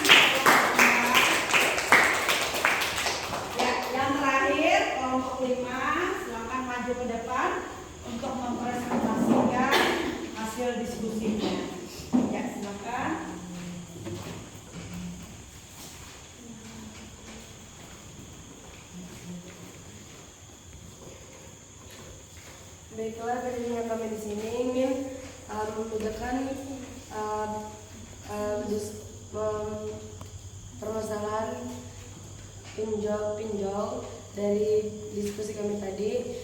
Ya, yang terakhir kelompok 5 silakan maju ke depan untuk mempresentasikan hasil diskusinya. Ya, silakan. Baiklah, kehadiran kami di sini ingin memudahkan permasalahan pinjol dari diskusi kami tadi.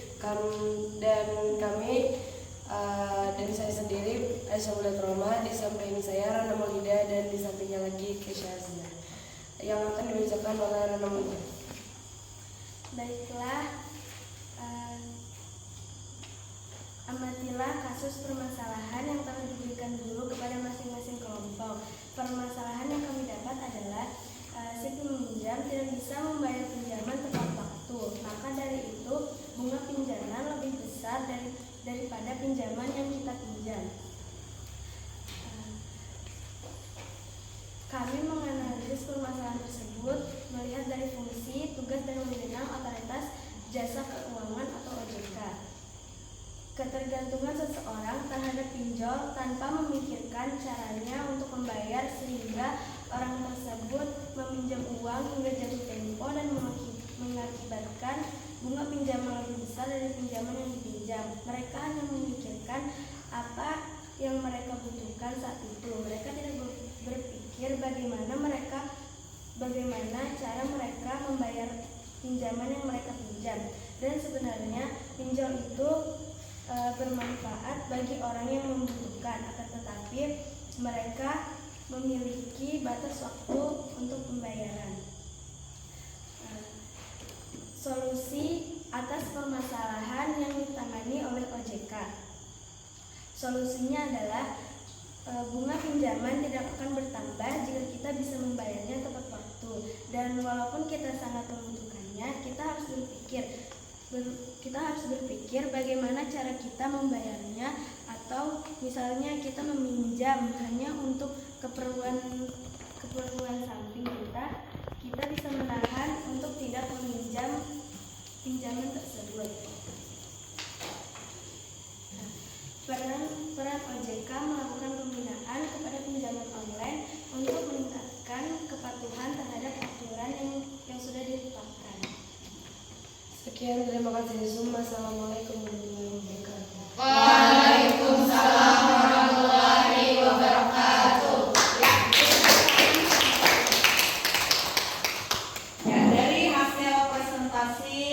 Dan saya sendiri Aisyah Wulat Roma, di samping saya Rana Maulida, dan di sampingnya lagi Kesha Azia yang akan dibacakan oleh Rana Maulida. Baiklah, amatilah kasus permasalahan yang telah diberikan guru kepada masing-masing kelompok. Permasalahan yang kami dapat adalah si peminjam tidak bisa membayar pinjaman tepat waktu. Maka dari itu bunga pinjaman lebih besar daripada pinjaman yang kita pinjam. Kami menganalisis permasalahan tersebut melihat dari fungsi, tugas, dan wewenang otoritas jasa keuangan atau OJK. Ketergantungan seseorang terhadap pinjol tanpa memikirkan caranya untuk membayar, sehingga orang tersebut meminjam uang hingga jatuh tempo dan mengakibatkan bunga pinjaman lebih besar dari pinjaman yang dipinjam. Mereka hanya memikirkan apa yang mereka butuhkan saat itu. Mereka tidak berpikir bagaimana cara mereka membayar pinjaman yang mereka pinjam. Dan sebenarnya pinjol itu bermanfaat bagi orang yang membutuhkan, akan tetapi mereka memiliki batas waktu untuk pembayaran. Solusi atas permasalahan yang ditangani oleh OJK. Solusinya adalah bunga pinjaman tidak akan bertambah jika kita bisa membayarnya tepat waktu. Dan walaupun kita sangat membutuhkannya, kita harus berpikir bagaimana cara kita membayarnya, atau misalnya kita meminjam hanya untuk keperluan samping kita bisa menahan untuk tidak meminjam pinjaman tersebut. Peran OJK melakukan pembinaan kepada pinjaman online untuk meningkatkan kepatuhan terhadap aturan yang sudah ditetapkan. Sekian, terima kasih. Assalamualaikum warahmatullahi wabarakatuh. Waalaikumsalam warahmatullahi wabarakatuh. Ya, dari hasil presentasi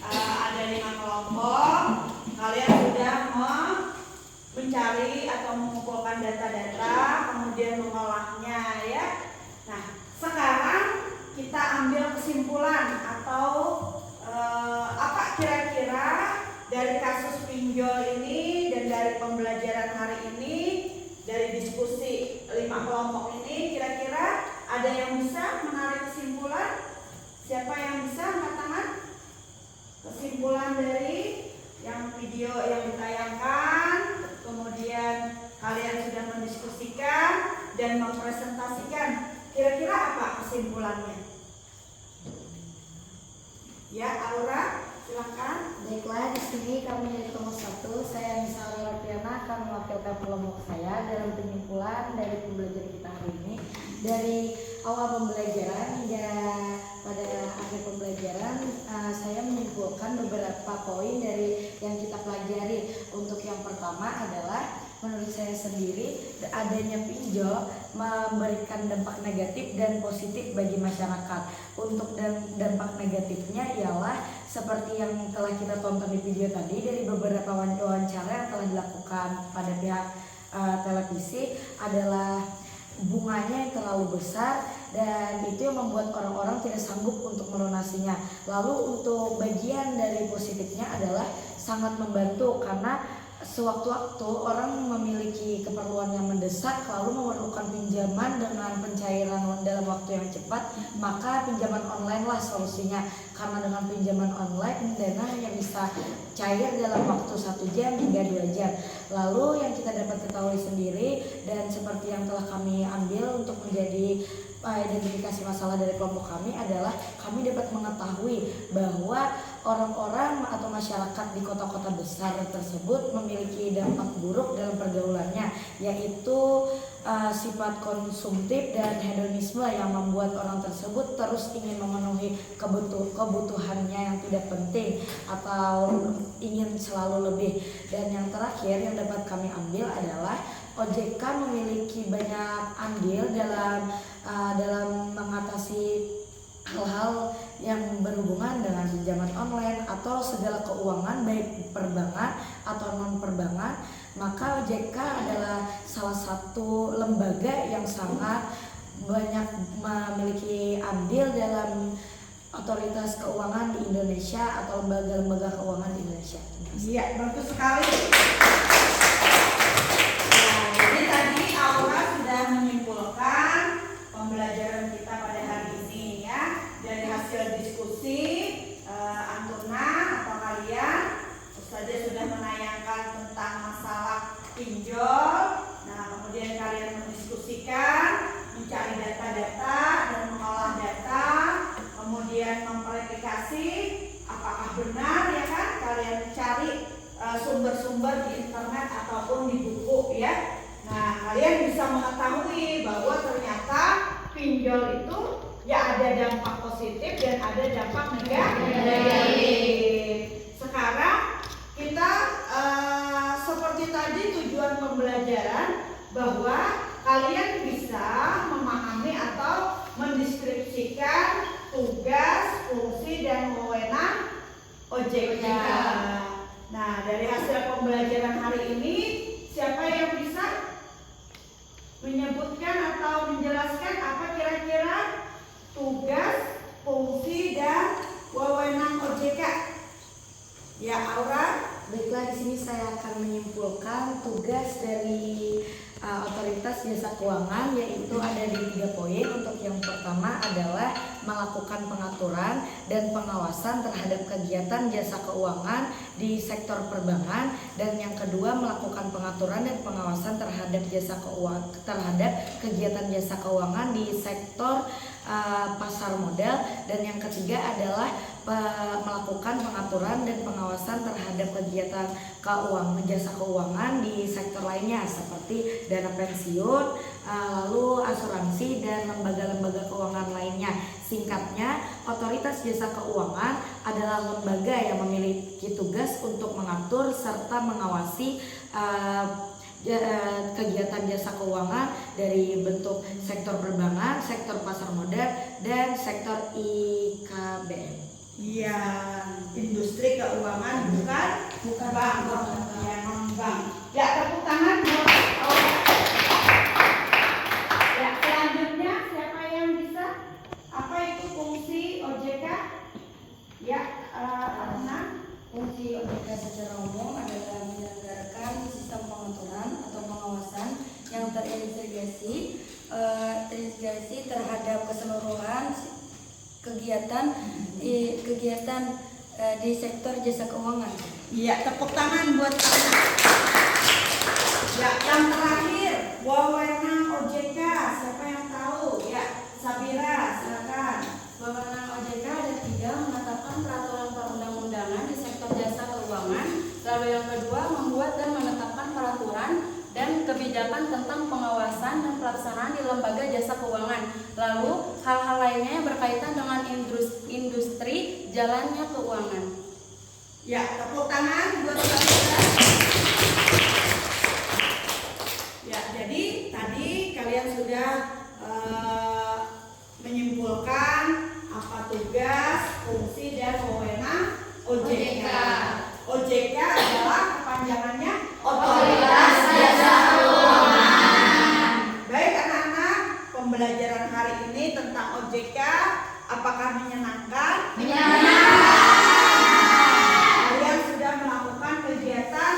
ada 5 kelompok. Kalian sudah mencari atau mengumpulkan data-data, kemudian mengolahnya, ya. Nah, sekarang kita ambil kesimpulan atau apa kira-kira dari kasus pinjol ini dan dari pembelajaran hari ini, dari diskusi 5 kelompok ini, kira-kira ada yang bisa menarik kesimpulan? Siapa yang bisa angkat tangan? Kesimpulan dari yang video yang ditayangkan, kemudian kalian sudah mendiskusikan dan mempresentasikan. Kira-kira apa kesimpulannya? Ya, Aura, silakan. Baiklah, di sini kami dari kelompok 1, saya Nisa Rapiana akan mewakilkan kelompok saya dalam penyimpulan dari pembelajaran kita hari ini. Dari awal pembelajaran hingga pada akhir pembelajaran, saya menyimpulkan beberapa poin dari yang kita pelajari. Untuk yang pertama adalah, menurut saya sendiri, adanya pinjol memberikan dampak negatif dan positif bagi masyarakat. Untuk dampak negatifnya ialah seperti yang telah kita tonton di video tadi, dari beberapa wawancara yang telah dilakukan pada pihak televisi, adalah bunganya yang terlalu besar, dan itu yang membuat orang-orang tidak sanggup untuk melunasinya. Lalu untuk bagian dari positifnya adalah sangat membantu, karena sewaktu-waktu orang memiliki keperluan yang mendesak lalu memerlukan pinjaman dengan pencairan dalam waktu yang cepat, maka pinjaman online lah solusinya. Karena dengan pinjaman online, dana yang bisa cair dalam waktu 1 jam hingga 2 jam. Lalu yang kita dapat ketahui sendiri, dan seperti yang telah kami ambil untuk menjadi identifikasi masalah dari kelompok kami, adalah kami dapat mengetahui bahwa orang-orang atau masyarakat di kota-kota besar tersebut memiliki dampak buruk dalam pergaulannya, yaitu sifat konsumtif dan hedonisme yang membuat orang tersebut terus ingin memenuhi kebutuhannya yang tidak penting atau ingin selalu lebih. Dan yang terakhir yang dapat kami ambil adalah OJK memiliki banyak andil dalam mengatasi hal-hal yang berhubungan dengan pinjaman online atau segala keuangan baik perbankan atau non perbankan. Maka OJK adalah salah satu lembaga yang sangat banyak memiliki andil dalam otoritas keuangan di Indonesia atau lembaga-lembaga keuangan di Indonesia. Iya, bagus sekali. Jadi tadi Aura sudah menyimpulkan pembelajaran kita pada hari ini ya. Dari hasil diskusi Antuna atau kalian, Ustazah sudah menayangkan tentang masalah pinjol. Nah, kemudian kalian mendiskusikan, mencari data-data dan mengolah data, kemudian memverifikasi apakah benar ya kan. Kalian mencari sumber-sumber di internet ataupun di buku ya. Nah, kalian bisa mengetahui bahwa ternyata pinjol itu ya ada dampak positif dan ada dampak negatif. Sekarang kita seperti tadi tujuan pembelajaran bahwa kalian bisa memahami atau mendeskripsikan tugas, fungsi dan wewenang OJK. Nah, dari hasil pembelajaran hari ini, siapa yang bisa menyebutkan atau menjelaskan apa kira-kira tugas, fungsi dan wewenang OJK? Ya, Aura. Baiklah, di sini saya akan menyimpulkan tugas dari otoritas jasa keuangan, yaitu ada di 3 poin. Untuk yang pertama adalah melakukan pengaturan dan pengawasan terhadap kegiatan jasa keuangan di sektor perbankan, dan yang kedua melakukan pengaturan dan pengawasan terhadap kegiatan jasa keuangan di sektor pasar modal, dan yang ketiga adalah melakukan pengaturan dan pengawasan terhadap kegiatan jasa keuangan di sektor lainnya seperti dana pensiun, lalu asuransi dan lembaga-lembaga keuangan lainnya. Singkatnya, otoritas jasa keuangan adalah lembaga yang memiliki tugas untuk mengatur serta mengawasi kegiatan jasa keuangan dari bentuk sektor perbankan, sektor pasar modal, dan sektor IKBM. Iya, industri keuangan bukan bank. Ya, non-bank. Ya, tepuk tangan buat Aura. Ya, selanjutnya siapa yang bisa? Apa itu fungsi OJK? Ya, Arna. Fungsi OJK secara umum adalah menyelenggarakan sistem pengaturan atau pengawasan yang terintegrasi terhadap keseluruhan kegiatan di sektor jasa keuangan. Iya, tepuk tangan buat Arna. Ya, yang terakhir, wewenang OJK. Siapa yang tahu? Ya, Sabira, silakan. Wewenang OJK ada 3, menetapkan peraturan perundang-undangan di sektor jasa keuangan. Lalu yang kedua, membuat dan menetapkan peraturan dan kebijakan tentang pengawasan dan pelaksanaan di lembaga jasa keuangan. Lalu hal-hal lainnya yang berkaitan dengan industri jalannya keuangan. Ya, tepuk tangan buat Sabira. Ya, jadi tadi kalian sudah menyimpulkan apa tugas, fungsi dan wewenang OJK. OJK adalah kepanjangannya Otoritas Jasa Keuangan. Baik anak-anak, pembelajaran hari ini tentang OJK apakah menyenangkan? Kalian sudah melakukan kegiatan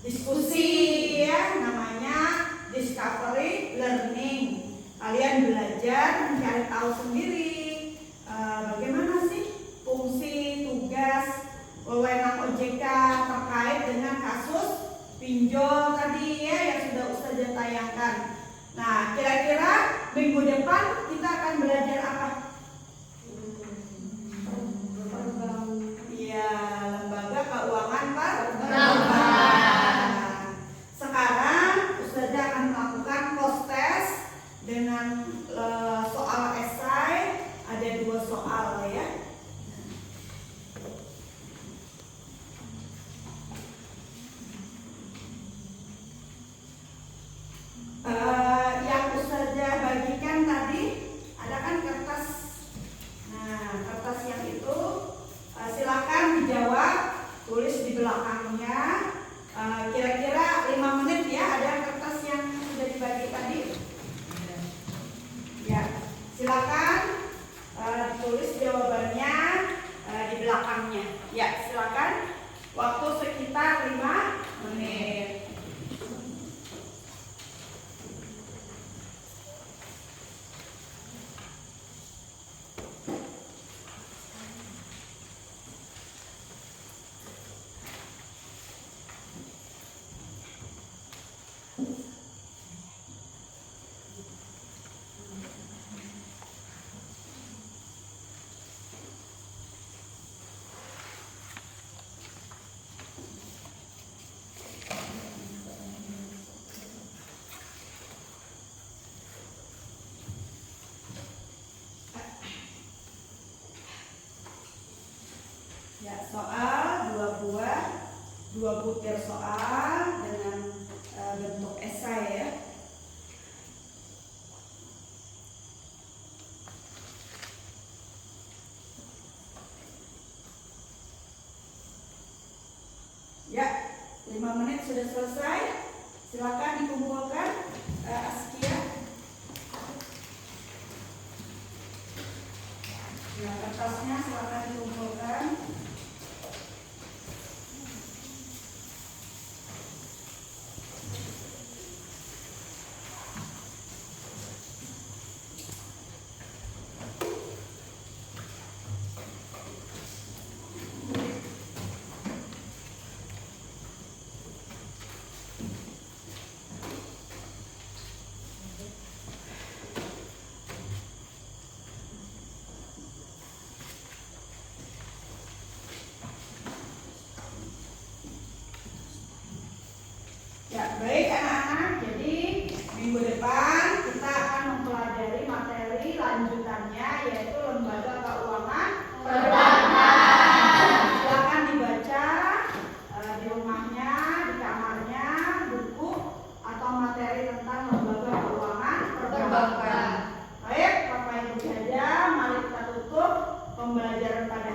diskusi ya, namanya discovery learning. Kalian belajar mencari tahu sendiri bagaimana sih fungsi, tugas, wewenang OJK terkait dengan kasus pinjol tadi ya yang sudah Ustazah tayangkan. Nah, kira-kira minggu depan kita akan belajar apa? Iya, Silakan tulis jawabannya di belakangnya. Ya, silakan. Waktu sekitar 5 menit. Ya, soal 2 butir soal dengan bentuk esai ya. Ya, 5 menit sudah selesai. Silakan dikumpulkan Askia. Ya, kertasnya silakan dikumpulkan. Ya, baik anak-anak. Jadi minggu depan kita akan mempelajari materi lanjutannya, yaitu lembaga keuangan perbankan. Silakan dibaca di rumahnya, di kamarnya, buku atau materi tentang lembaga keuangan perbankan. Baik, Bapak Ibu saja, mari kita tutup pembelajaran pada